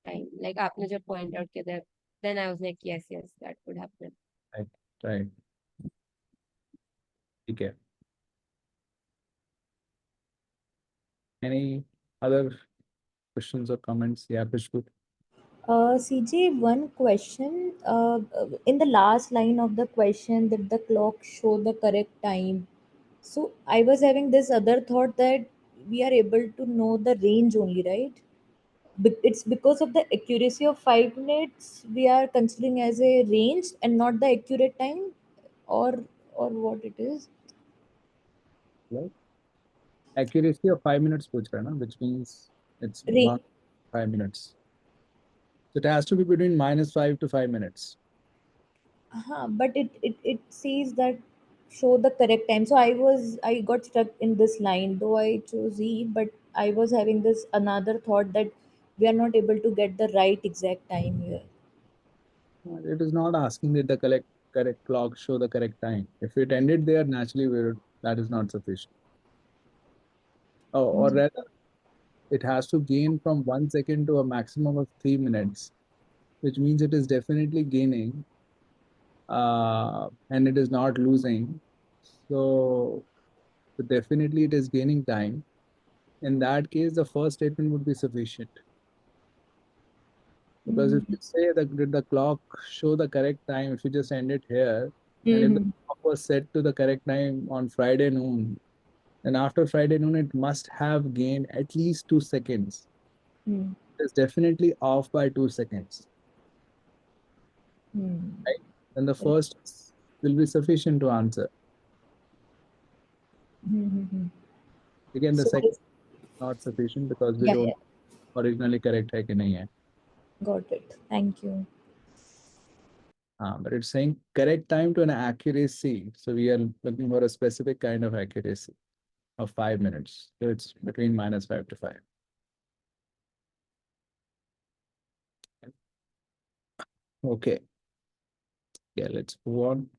time. Like आपने जब point out किया था, then I was like, yes, that could happen. Right. Right. Okay. Any other questions or comments? Yeah, Pushpu. CJ, one question. In the last line of the question, that the clock show the correct time. So I was having this other thought that we are able to know the range only, right? It's because of the accuracy of 5 minutes we are considering as a range and not the accurate time, or what it is. Right. Accuracy of 5 minutes पूछ रहा है ना, which means it's Range. 5 minutes. So it has to be between -5 to 5 minutes. But it says that show the correct time. So I got stuck in this line, though I chose E, but I was having this another thought that we are not able to get the right exact time here. It is not asking that the correct clock show the correct time. If it ended there, naturally that is not sufficient. Oh, or rather, it has to gain from 1 second to a maximum of 3 minutes, which means it is definitely gaining, and it is not losing. So definitely it is gaining time. In that case, the first statement would be sufficient. Because if you say that did the clock show the correct time, if you just end it here, and if the Mm-hmm. clock was set to the correct time on Friday noon, then after Friday noon, it must have gained at least 2 seconds. Mm-hmm. It's definitely off by 2 seconds, right? Then the first will be sufficient to answer. Mm-hmm. Again, the So second is not sufficient because we yeah, don't yeah, originally correct hai ki nahi hai. got it. Thank you. But it's saying correct time to an accuracy. So we are looking for a specific kind of accuracy of 5 minutes. So it's between -5 to 5. Okay. Yeah, let's move on.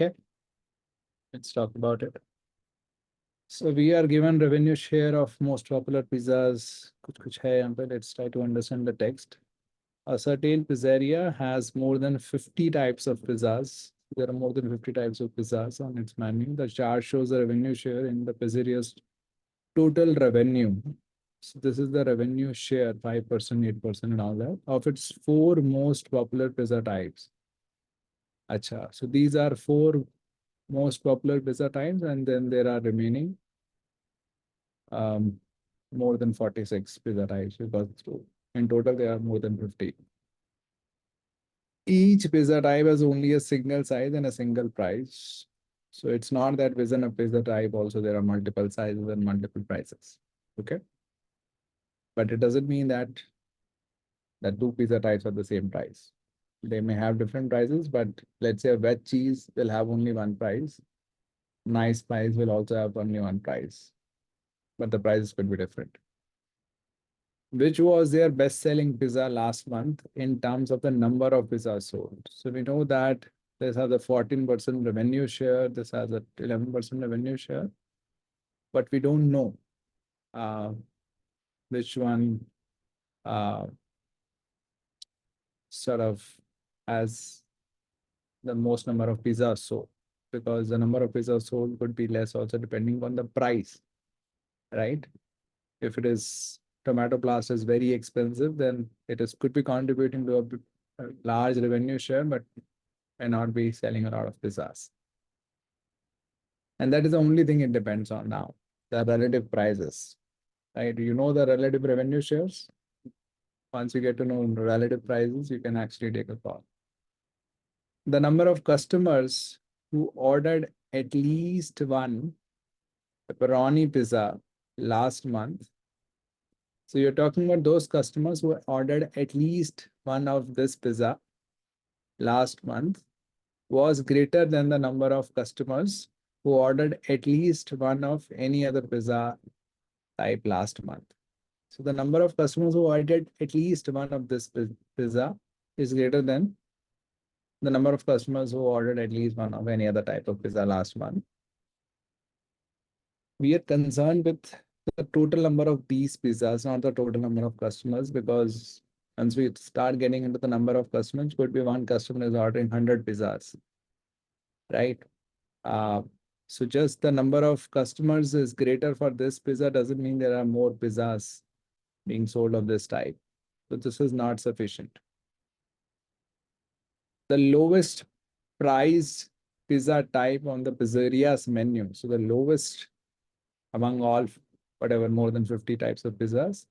Okay, let's talk about it. So we are given revenue share of most popular pizzas. कुछ है यहाँ पे. Let's try to understand the text. A certain pizzeria has more than 50 types of pizzas. There are more than 50 types of pizzas on its menu. The chart shows the revenue share in the pizzeria's total revenue. So this is the revenue share, 5%, 8%, and all that, of its 4 most popular pizza types. Acha. So these are 4 most popular pizza types, and then there are remaining more than 46 pizza types, because in total there are more than 50. Each pizza type has only a single size and a single price. So it's not that within a pizza type also there are multiple sizes and multiple prices. Okay. But it doesn't mean that 2 pizza types are the same price. They may have different prices, but let's say a wet cheese will have only one price. Nice pies will also have only one price, but the prices could be different. Which was their best-selling pizza last month in terms of the number of pizzas sold? So we know that this has a 14% revenue share, this has a 11% revenue share, but we don't know which one sort of has the most number of pizzas sold, because the number of pizzas sold could be less also depending on the price, right? If it is tomato blast is very expensive, then it is could be contributing to a large revenue share, but may not be selling a lot of pizzas. And that is the only thing it depends on now, the relative prices, right? You know the relative revenue shares. Once you get to know relative prices, you can actually take a call. The number of customers who ordered at least one pepperoni pizza last month. So you're talking about those customers who ordered at least one of this pizza last month was greater than the number of customers who ordered at least one of any other pizza type last month. So the number of customers who ordered at least one of this pizza is greater than the number of customers who ordered at least one of any other type of pizza last month. We are concerned with the total number of these pizzas, not the total number of customers, because once we start getting into the number of customers, could be one customer is ordering 100 pizzas, right? So just the number of customers is greater for this pizza doesn't mean there are more pizzas being sold of this type. So this is not sufficient. The lowest priced pizza type on the pizzeria's menu. So the lowest among all, whatever, more than 50 types of pizzas,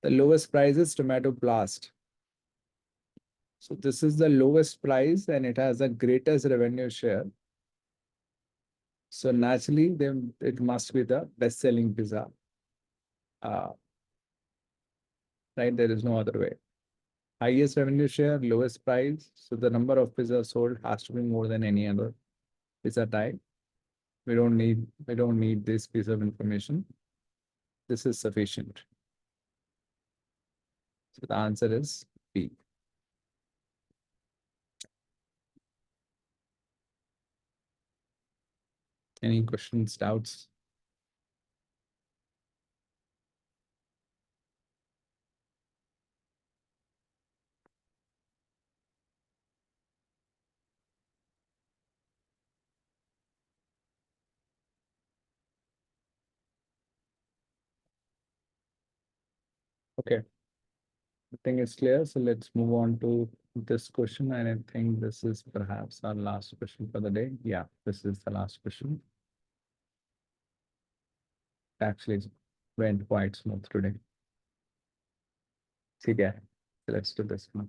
the lowest price is tomato blast. So this is the lowest price and it has the greatest revenue share. So naturally, then it must be the best-selling pizza. Right? There is no other way. Highest revenue share, lowest price. So the number of pizzas sold has to be more than any other pizza type. We don't need this piece of information. This is sufficient. So the answer is B. Any questions, doubts? Okay. I think it's clear. So let's move on to this question. And I think this is perhaps our last question for the day. Yeah, this is the last question. Actually, went quite smooth today. Okay, so let's do this one.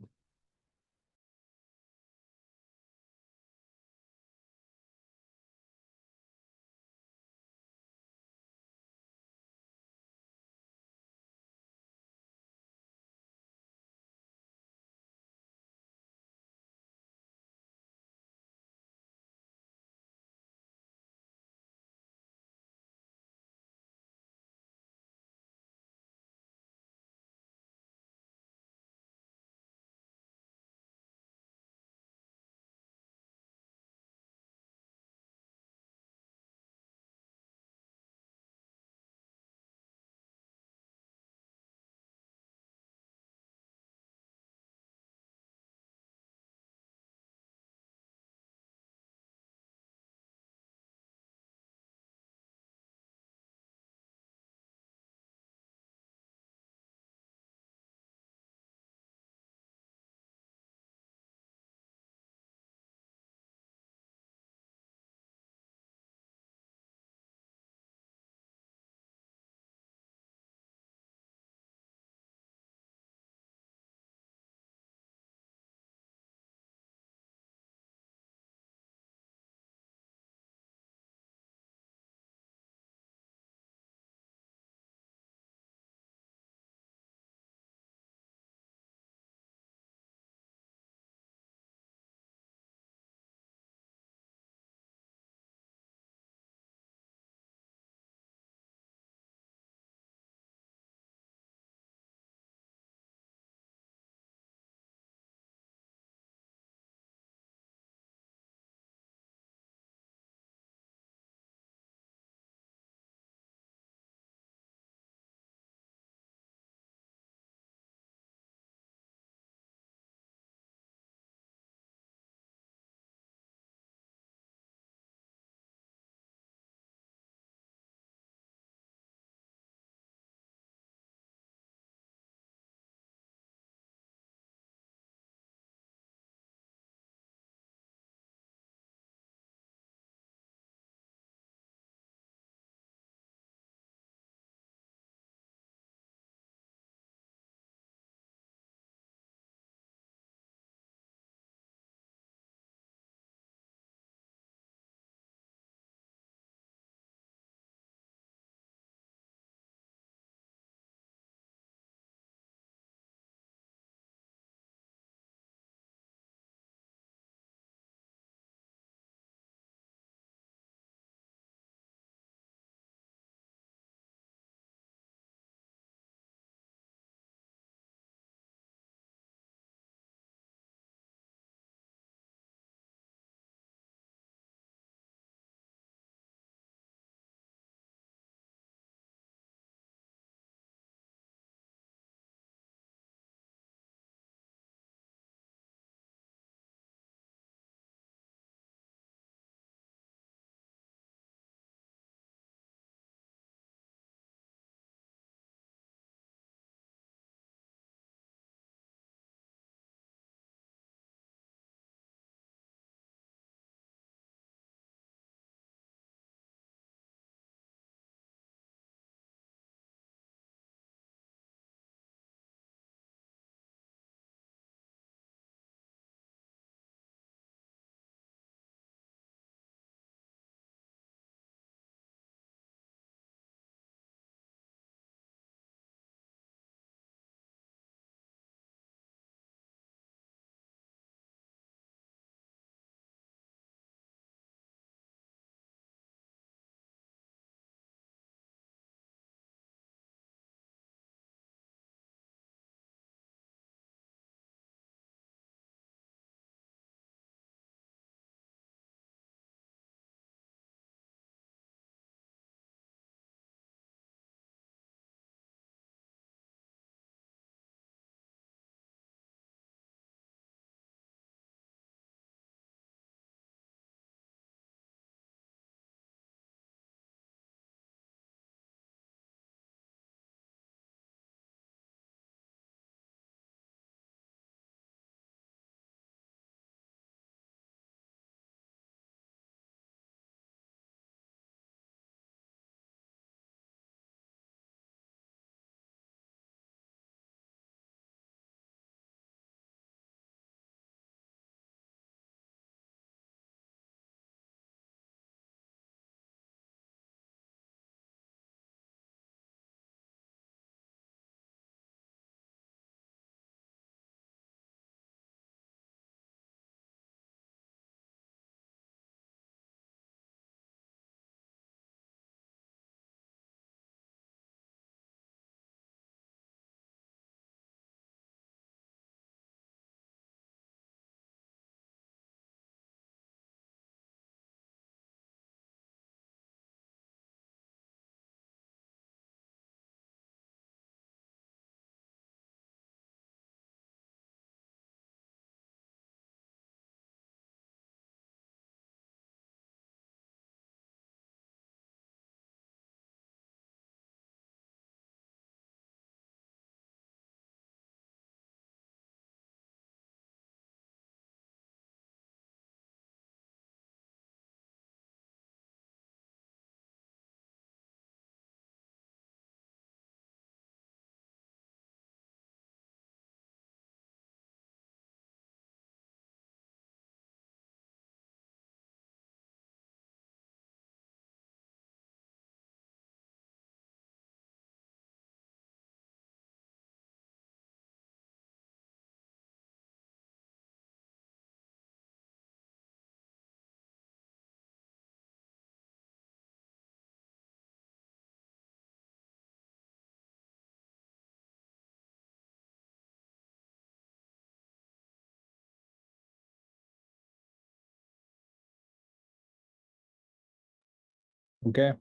Okay.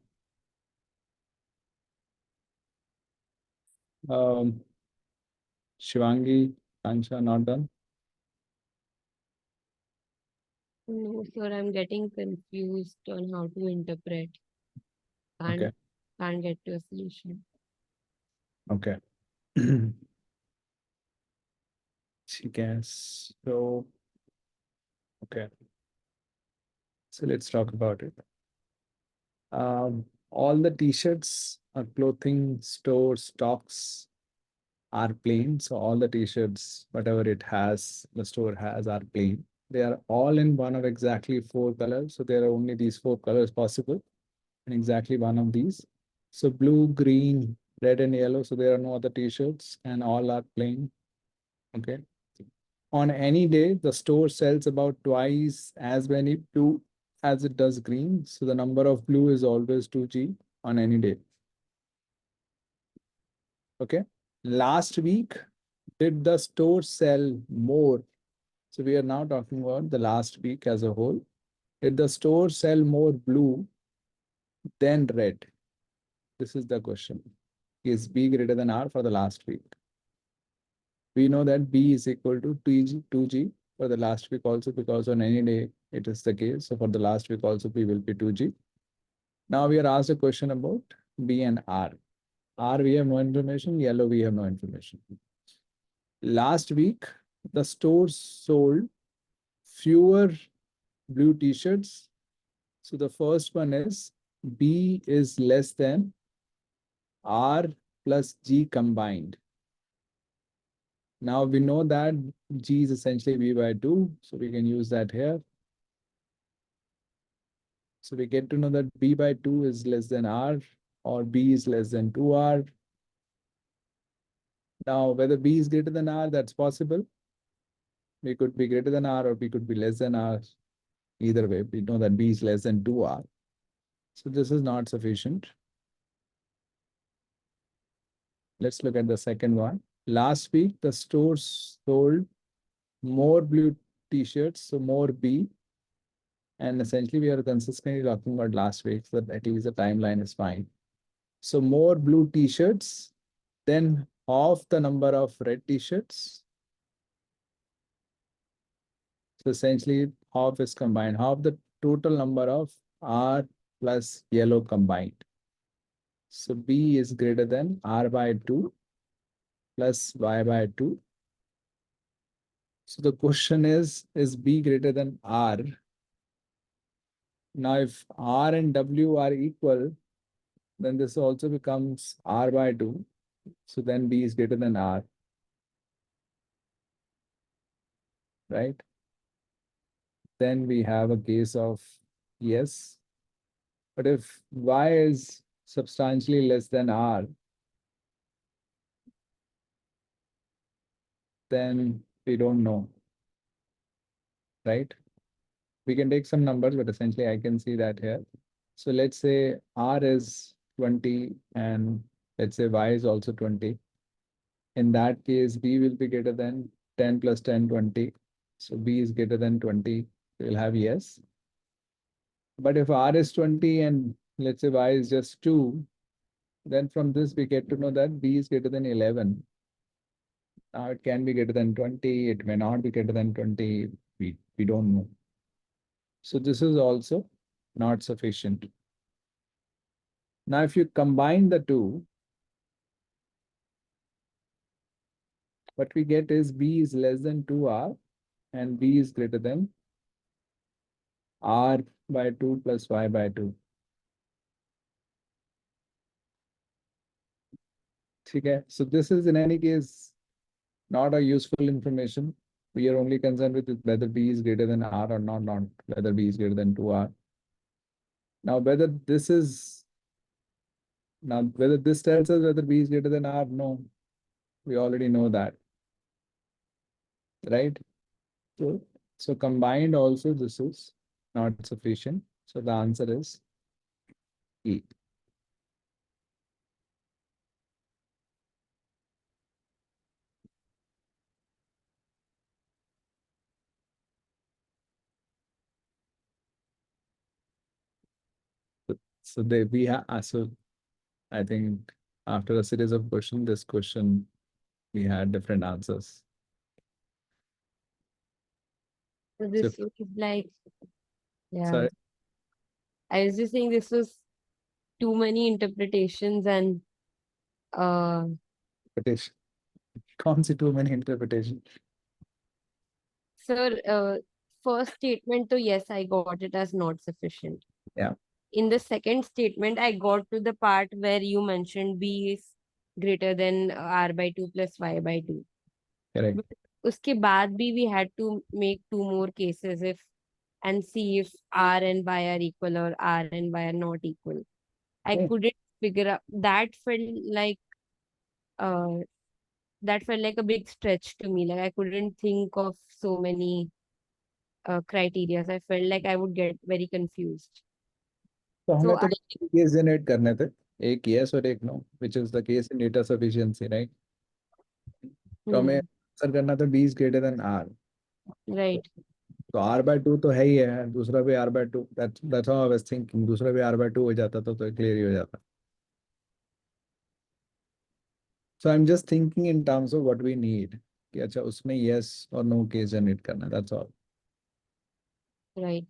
Shivangi, Ansha, not done. No, sir, I'm getting confused on how to interpret. Okay. Can't get to a solution. Okay. ठीक है. So, okay. So let's talk about it. All the t-shirts or clothing store stocks are plain. So all the t-shirts, whatever it has, the store has are plain. They are all in one of exactly 4 colors. So there are only these 4 colors possible and exactly one of these. So blue, green, red, and yellow. So there are no other t-shirts and all are plain. Okay. On any day, the store sells about twice as many blue as it does green. So the number of blue is always 2G on any day. Okay. Last week, did the store sell more? So we are now talking about the last week as a whole. Did the store sell more blue than red? This is the question. Is B greater than R for the last week? We know that B is equal to 2G for the last week also, because on any day it is the case. So for the last week also, B will be 2G. Now we are asked a question about B and R. R, we have no information. Yellow, we have no information. Last week, the store sold fewer blue t-shirts. So the first one is B is less than R plus G combined. Now we know that G is essentially B by 2. So we can use that here. So we get to know that B by 2 is less than R, or B is less than 2R. Now, whether B is greater than R, that's possible. We could be greater than R or B could be less than R. Either way, we know that B is less than 2R. So this is not sufficient. Let's look at the second one. Last week, the store sold more blue t-shirts, so more B. And essentially, we are consistently talking about last week, so that at least the timeline is fine. So more blue t-shirts, then half the number of red t-shirts. So essentially, half is combined, half the total number of R plus yellow combined. So B is greater than R by 2 plus Y by 2. So the question is B greater than R? Now, if R and W are equal, then this also becomes R by 2. So then B is greater than R, right? Then we have a case of yes. But if Y is substantially less than R, then we don't know, right? We can take some numbers, but essentially I can see that here. So let's say R is 20 and let's say Y is also 20. In that case, B will be greater than 10 plus 10, 20. So B is greater than 20. We'll have yes. But if R is 20 and let's say Y is just 2, then from this we get to know that B is greater than 11. Now it can be greater than 20. It may not be greater than 20. We don't know. So this is also not sufficient. Now, if you combine the two, what we get is B is less than 2R and B is greater than R by 2 plus Y by 2. Okay, so this is in any case not a useful information. We are only concerned with whether B is greater than R or not whether B is greater than 2R. Now, whether this tells us whether B is greater than R, no, we already know that, right? So combined also, this is not sufficient. So the answer is E. So we have so I think after a series of questions, this question we had different answers. So this was like, yeah, Sorry, I was just saying this was too many interpretations and interpretation. कौन सी too many interpretation? sir, first statement, so yes, I got it as not sufficient. Yeah, In the second statement, I got to the part where you mentioned B is greater than R by 2 plus Y by 2. correct. But उसके बाद भी we had to make two more cases if and see if R and Y are equal or R and Y are not equal. I Okay. couldn't figure out like uh that felt like a big stretch to me. Like I couldn't think of so many criteria. I felt like I would get very confused. तो So हमें तो I case generate करने थे, एक yes और एक no, which is the case in data sufficiency, right? तो हमें आंसर करना था b is greater than r. right. तो r by 2 तो है ही है, दूसरा भी r by 2. That's how I was thinking. दूसरा भी r by 2 हो जाता तो क्लियर ही हो जाता. So I'm just thinking in terms of what we need. कि अच्छा उसमें yes और no case generate करना. That's all. Right.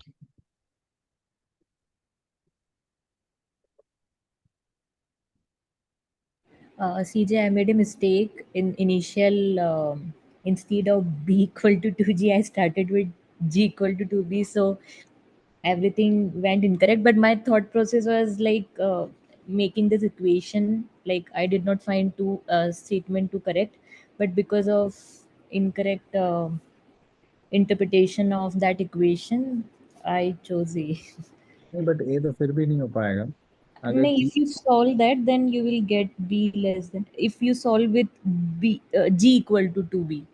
CJ, I made a mistake in initial. Instead of b equal to 2g, I started with g equal to 2b. So everything went incorrect. But my thought process was like making this equation. Like I did not find two statement to correct, but because of incorrect interpretation of that equation, I chose A. नहीं but a तो फिर भी नहीं हो पाएगा. अगर No, g if you solve that, then you will get b less than. If you solve with b g equal to 2b,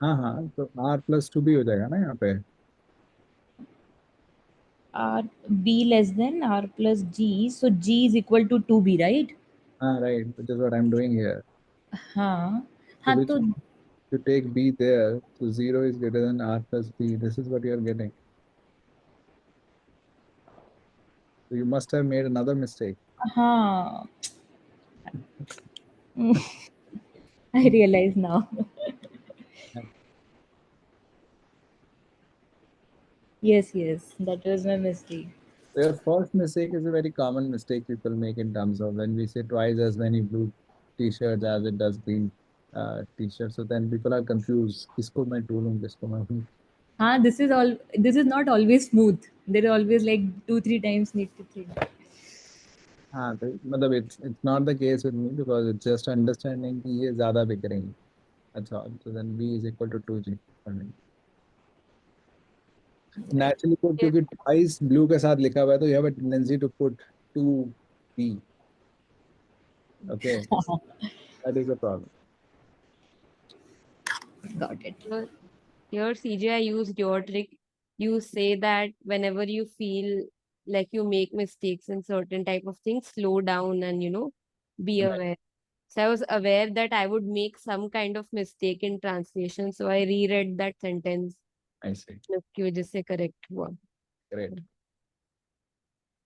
हाँ हाँ तो r plus 2 भी हो जाएगा ना यहाँ पे. r b less than r plus g, so g is equal to 2b, right? हाँ right, which is what I'm doing here. हाँ So हाँ which तो you take b there, so 0 is greater than r plus b. This is what you are getting. So you must have made another mistake. हाँ. I realize now. Yes, that was my mistake. Your first mistake is a very common mistake people make in terms of when we say twice as many blue t-shirts as it does green t-shirts. So then people are confused. किसको मैं ढूंढूं, किसको मैं ढूंढूं? हाँ, this is all. This is not always smooth. There is always like 2-3 times need to think. हाँ तो मतलब it's not the case with me because it's just understanding कि ये ज़्यादा बिक रही है. That's all. So then B is equal to 2G for me. Naturally, तो क्योंकि twice blue के साथ लिखा हुआ है तो you have a tendency to put 2B. Okay, that is the problem. Got it. Here, CJ, I used your trick. You say that whenever you feel like you make mistakes in certain type of things, slow down and be Right. aware. So I was aware that I would make some kind of mistake in translation. So I reread that sentence. I see. उसकी वजह से correct हुआ. Great.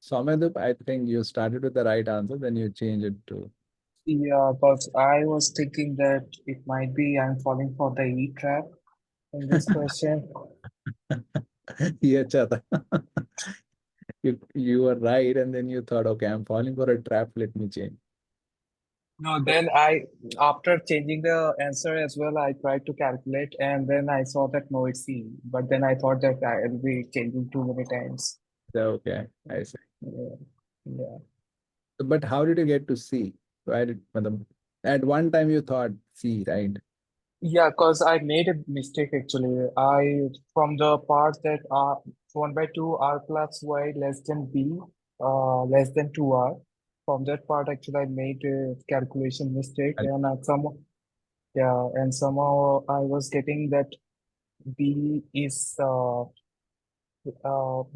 Soumya, I think you started with the right answer, then you change it to. Yeah, but I was thinking that it might be I'm falling for the E trap in this question. ये अच्छा था. You were right, and then you thought, okay, I'm falling for a trap. Let me change. No, then after changing the answer as well, I tried to calculate and then I saw that no, it's C. But then I thought that I'll be changing too many times. So, okay, I see. Yeah. Yeah. But how did you get to C? Right? At one time you thought C, right? Yeah, because I made a mistake actually. From the part that R 1 by 2 R plus Y less than B, less than 2R. From that part, actually, I made a calculation mistake, And and somehow I was getting that B is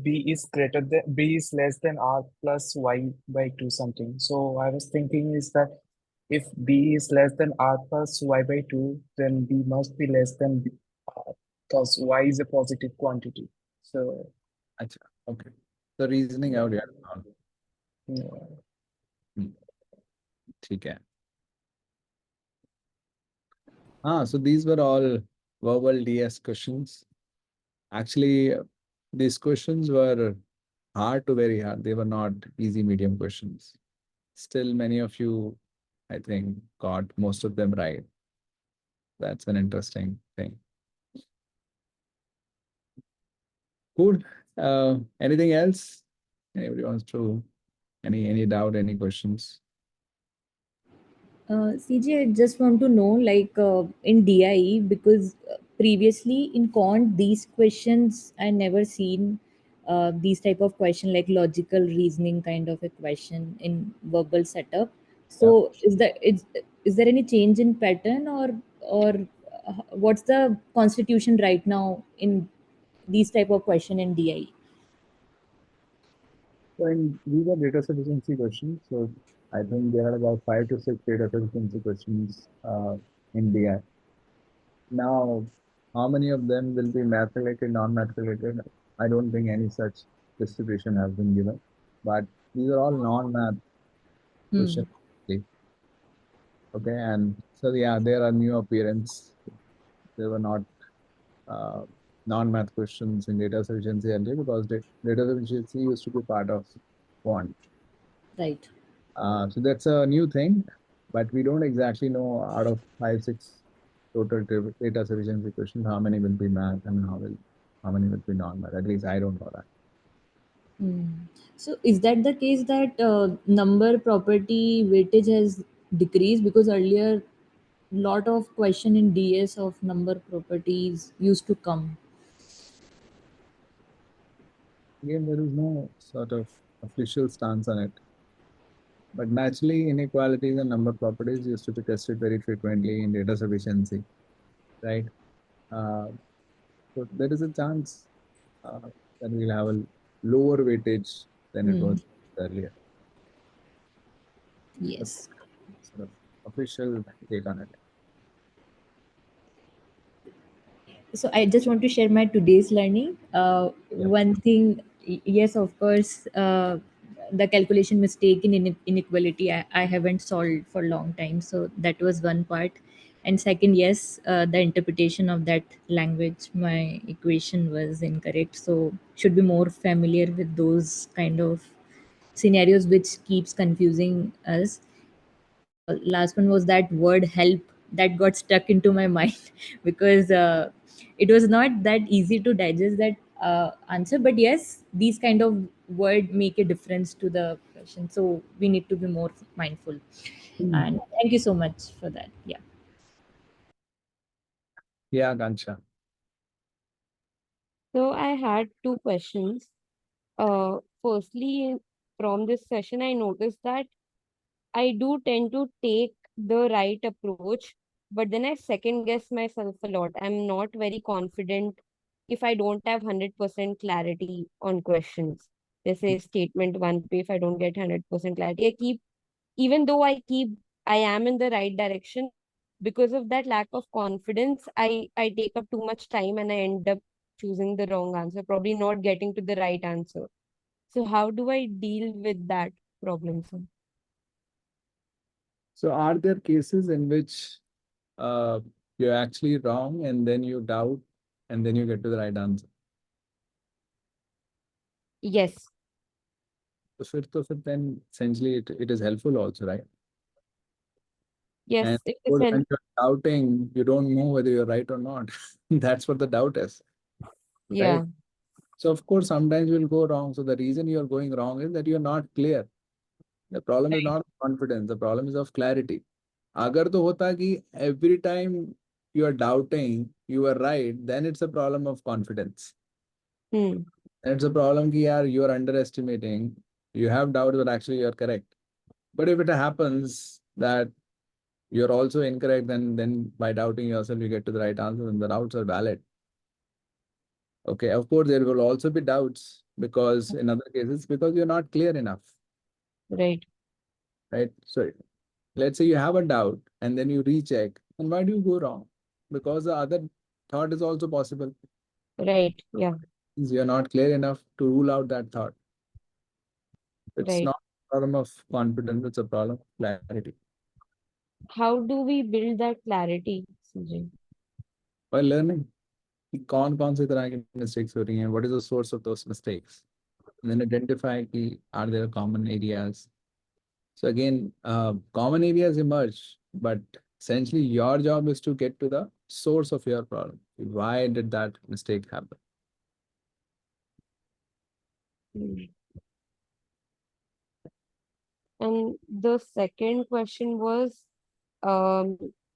B is less than R plus Y by 2 something. So I was thinking is that if B is less than R plus Y by 2, then B must be less than B, because Y is a positive quantity. So अच्छा, okay. So reasoning out here. Yeah. ठीक है. So these were all verbal DS questions. Actually, these questions were hard to very hard. They were not easy medium questions. Still, many of you, I think, got most of them right. That's an interesting thing. Cool. Anything else? Anybody wants to, any doubt, any questions? CJ, I just want to know, like in DIE, because previously in Quant, these questions I never seen these type of question, like logical reasoning kind of a question in verbal setup. Yep. So is there any change in pattern, or what's the constitution right now in these type of question in DIE? So these are data sufficiency questions. So I think there are about 5 to 6 data sufficiency questions in DI. Now, how many of them will be math related, non-math related? I don't think any such distribution has been given. But these are all non-math questions. Okay, and so yeah, there are new appearance. There were not uh, non-math questions in data sufficiency earlier because data sufficiency used to be part of quant. Right. So that's a new thing, but we don't exactly know out of 5, 6 total data sufficiency questions how many will be math and how many will be non-math. At least I don't know that. So is that the case that number property weightage has decreased, because earlier lot of question in DS of number properties used to come. Again, there is no sort of official stance on it. But naturally, inequalities and number properties used to be tested very frequently in data sufficiency, right? Uh, so there is a chance that we'll have a lower weightage than it was earlier. But Yes. sort of official take on it. So I just want to share my today's learning. Yeah. One thing, yes, of course, the calculation mistake in inequality I haven't solved for a long time. So that was one part. And second, yes, the interpretation of that language, my equation was incorrect. So should be more familiar with those kind of scenarios which keeps confusing us. Last one was that word help that got stuck into my mind because it was not that easy to digest that answer, but yes, these kind of word make a difference to the question, so we need to be more mindful. And thank you so much for that. Yeah. Yeah, Gansha. So I had two questions. Firstly, from this session, I noticed that I do tend to take the right approach, but then I second guess myself a lot. I'm not very confident if I don't have 100% clarity on questions. They say statement 1P, if I don't get 100% clarity, even though I am in the right direction, because of that lack of confidence, I take up too much time and I end up choosing the wrong answer, probably not getting to the right answer. So how do I deal with that problem, sir? So are there cases in which uh, you're actually wrong and then you doubt and then you get to the right answer? Yes. So then essentially it is helpful also, right? Yes, And it is when help. you're doubting, you don't know whether you're right or not. That's what the doubt is, right? Yeah, So of course, sometimes you'll go wrong. So the reason you're going wrong is that you're not clear. The problem is not confidence. The problem is of clarity. अगर तो होता कि every time you are doubting, you are right, then it's a problem of confidence. hmm, And it's a problem कि यार you are underestimating. You have doubts, but actually you are correct. But if it happens that you're also incorrect, then by doubting yourself, you get to the right answer, and the doubts are valid. Okay, of course, there will also be doubts because in other cases, because you're not clear enough, right, right? So let's say you have a doubt and then you recheck, and why do you go wrong? Because the other thought is also possible. right, yeah, Means you're not clear enough to rule out that thought. It's right, not problem of confidence, it's a problem of clarity. How do we build that clarity, CJ? By learning कि कौन से तरह के mistakes हो रही हैं, what is the source of those mistakes, and then identify कि are there common areas. So again, common areas emerge, but essentially your job is to get to the source of your problem. Why did that mistake happen? Hmm. And the second question was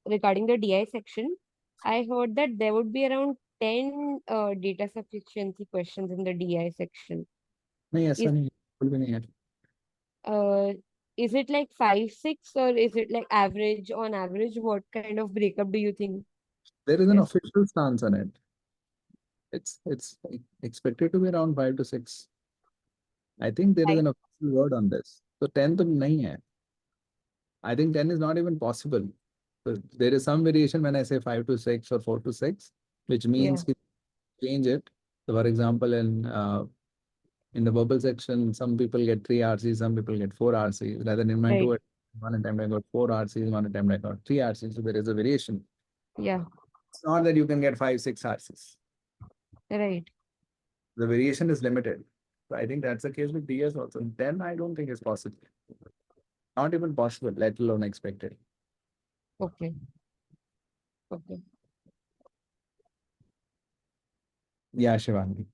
regarding the DI section. I heard that there would be around 10 data sufficiency questions in the DI section. नहीं ऐसा Is नहीं है, बिल्कुल भी नहीं है. uh is it like 5, 6, or is it like average on average? What kind of breakup do you think There is an is? official stance on it. It's expected to be around 5 to 6. I think there is an official word on this. So 10 तो नहीं है. I think 10 is not even possible. So there is some variation when I say 5 to 6 or 4 to 6, which means Yeah, change it. So for example, in the verbal section, some people get 3 RCs, some people get 4 RCs. Rather than in my right. one attempt I got 4 RCs, one attempt I got 3 RCs. So there is a variation. Yeah, It's not that you can get 5, 6 RCs. right. The variation is limited. So I think that's the case with DS also. Then I don't think it's possible. Not even possible, let alone expected. Okay. Okay. Yeah, Shivangi.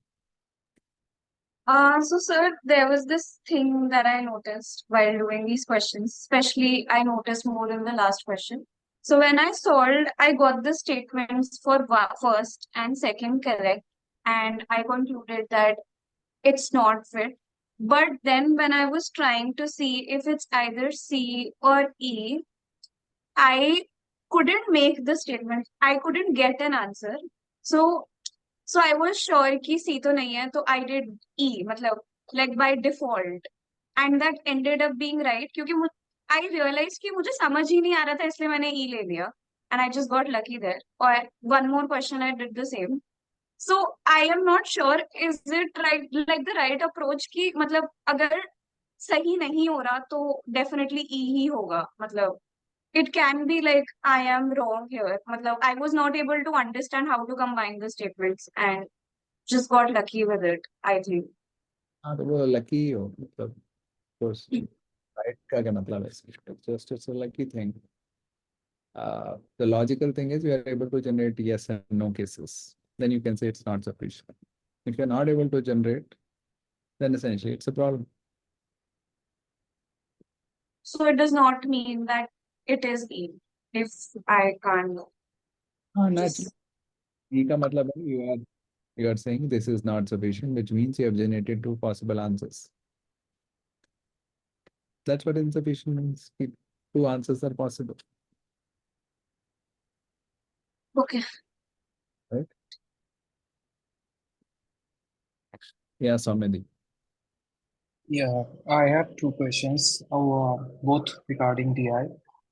So sir, there was this thing that I noticed while doing these questions, especially I noticed more in the last question. So when I solved, I got the statements for first and second correct, and I concluded that it's not fit. But then when I was trying to see if it's either C or E, I couldn't make the statement. I couldn't get an answer. So so I was sure कि C तो नहीं है, तो I did E, मतलब like by default, and that ended up being right क्योंकि I realized कि मुझे समझ ही नहीं आ रहा था इसलिए मैंने E ले लिया, and I just got lucky there. Or one more question I did the same. So I am not sure is it right, like the right approach कि मतलब अगर सही नहीं हो रहा तो definitely E ही होगा, मतलब it can be like I am wrong here. Matlab, I was not able to understand how to combine the statements and just got lucky with it, I think. हाँ तो वो lucky हो मतलब of course right का क्या मतलब है it's a lucky thing. The logical thing is we are able to generate yes and no cases. Then you can say it's not sufficient. If you're not able to generate, then essentially it's a problem. So it does not mean that it is E if I can't हाँ just. naturally. E का मतलब है you are saying this is not sufficient, which means you have generated 2 possible answers. That's what insufficient means. 2 answers are possible, Okay. right? Yeah, Somedi. Yeah, I have two questions, both regarding DI.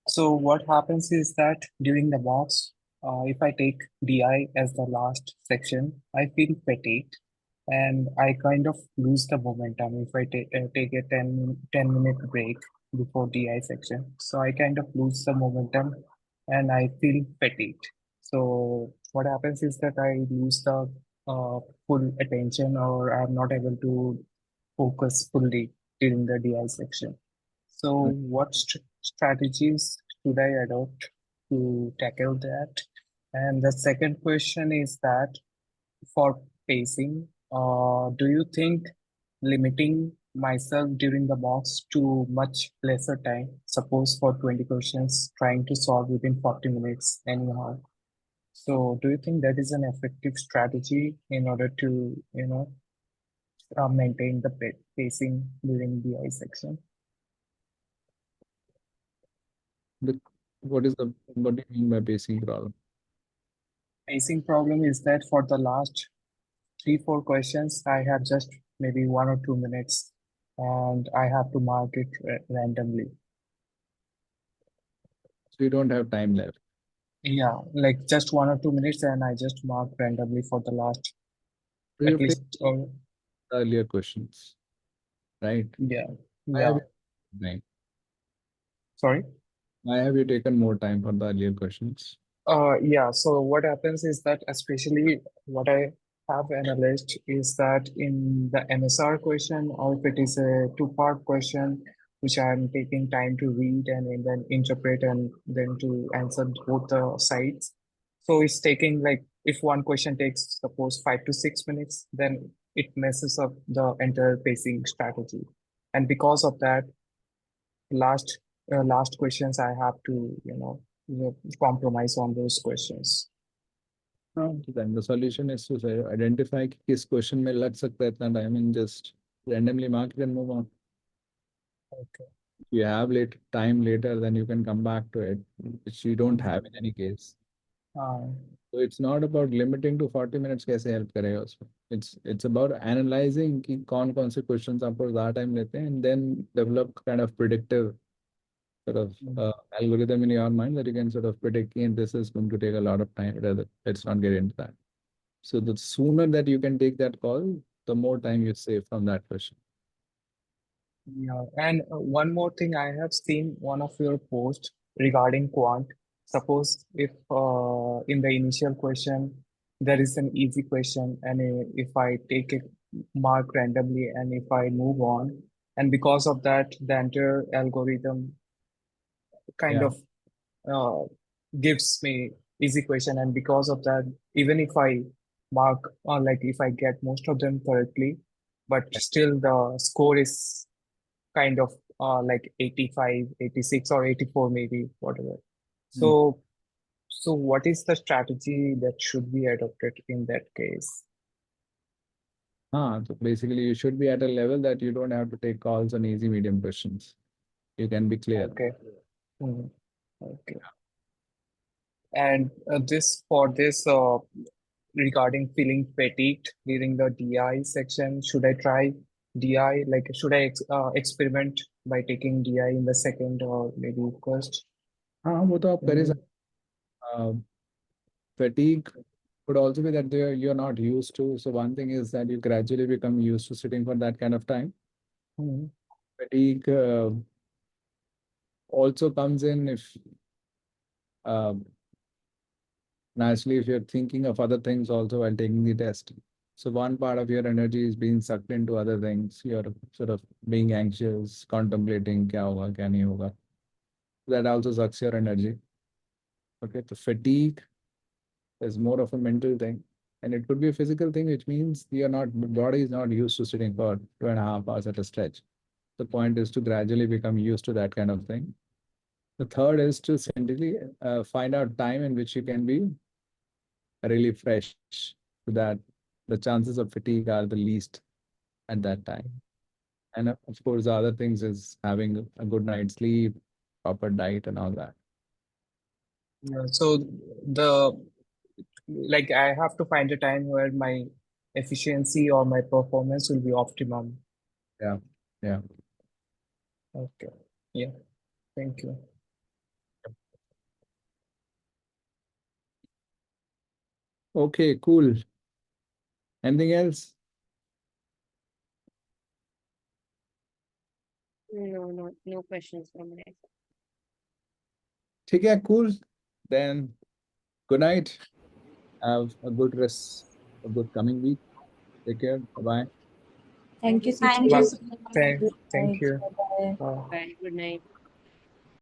So what happens is that during the mocks, if I take DI as the last section, I feel fatigued and I kind of lose the momentum if I take a 10-minute break before DI section. So I kind of lose the momentum and I feel fatigued. So what happens is that I lose the full attention, or I'm not able to focus fully during the DI section. So what strategies should I adopt to tackle that? And the second question is that for pacing, do you think limiting myself during the mocks to much lesser time, suppose for 20 questions, trying to solve within 40 minutes anyhow? So do you think that is an effective strategy in order to, maintain the pacing during the I section? What do you mean by pacing problem? Pacing problem is that for the last 3-4 questions, I have just maybe 1 or 2 minutes and I have to mark it randomly. So you don't have time left. Yeah, like just 1 or 2 minutes and I just mark randomly for the last So at you take least earlier questions, right? yeah, Why yeah. have you Right. Sorry. Why have you taken more time for the earlier questions? Yeah, so what happens is that especially what I have analyzed is that in the MSR question, or if it is a two-part question, which I'm taking time to read and then interpret and then to answer both the sides. So it's taking like, if one question takes suppose 5 to 6 minutes, then it messes up the entire pacing strategy. And because of that, last last questions I have to, compromise on those questions. तो then the solution is to say identify कि किस question में लग सकता है इतना time and just randomly mark it and move on. Okay. If you have time later, then you can come back to it, which you don't have in any case. Uh, So it's not about limiting to 40 minutes कैसे help करेगा उसमें. It's about analyzing कि कौन से questions आपको ज़्यादा time लेते हैं and then develop kind of predictive sort of algorithm in your mind that you can sort of predict and this is going to take a lot of time. Rather, let's not get into that. So the sooner that you can take that call, the more time you save from that question. yeah, and one more thing, I have seen one of your posts regarding quant. Suppose if in the initial question there is an easy question, and if I take it mark randomly, and if I move on, and because of that, the entire algorithm kind Yeah. of uh, gives me easy question, and because of that, even if I mark or like if I get most of them correctly, but still the score is kind of like 85, 86, or 84 maybe, whatever. So what is the strategy that should be adopted in that case? So basically you should be at a level that you don't have to take calls on easy medium questions. You can be clear. Okay. Mhm. Okay. And this regarding feeling fatigued during the DI section, should I try DI? Like, should I experiment by taking DI in the second or maybe first? वो तो आप कर ही Mhm. सकते. Fatigue could also be that you're not used to. So one thing is that you gradually become used to sitting for that kind of time. Mhm. Fatigue also comes in if naturally if you're thinking of other things also while taking the test. So one part of your energy is being sucked into other things. You're sort of being anxious, contemplating क्या होगा क्या नहीं होगा. That also sucks your energy. Okay, so fatigue is more of a mental thing. And it could be a physical thing, which means body is not used to sitting for 2.5 hours at a stretch. The point is to gradually become used to that kind of thing. The third is to simply find out time in which you can be really fresh, so that the chances of fatigue are the least at that time. And of course, the other things is having a good night's sleep, proper diet, and all that. Yeah, so the like I have to find a time where my efficiency or my performance will be optimum. Yeah, yeah. Okay. Yeah. Thank you. Okay, cool. Anything else? No questions from my side. ठीक है, cool. Then good night. Have a good rest, a good coming week. Take care. Bye-bye. Thank you, Thank CJ. you. Well, So much. thank Good thank night. you. Bye-bye. Bye. Bye, good night.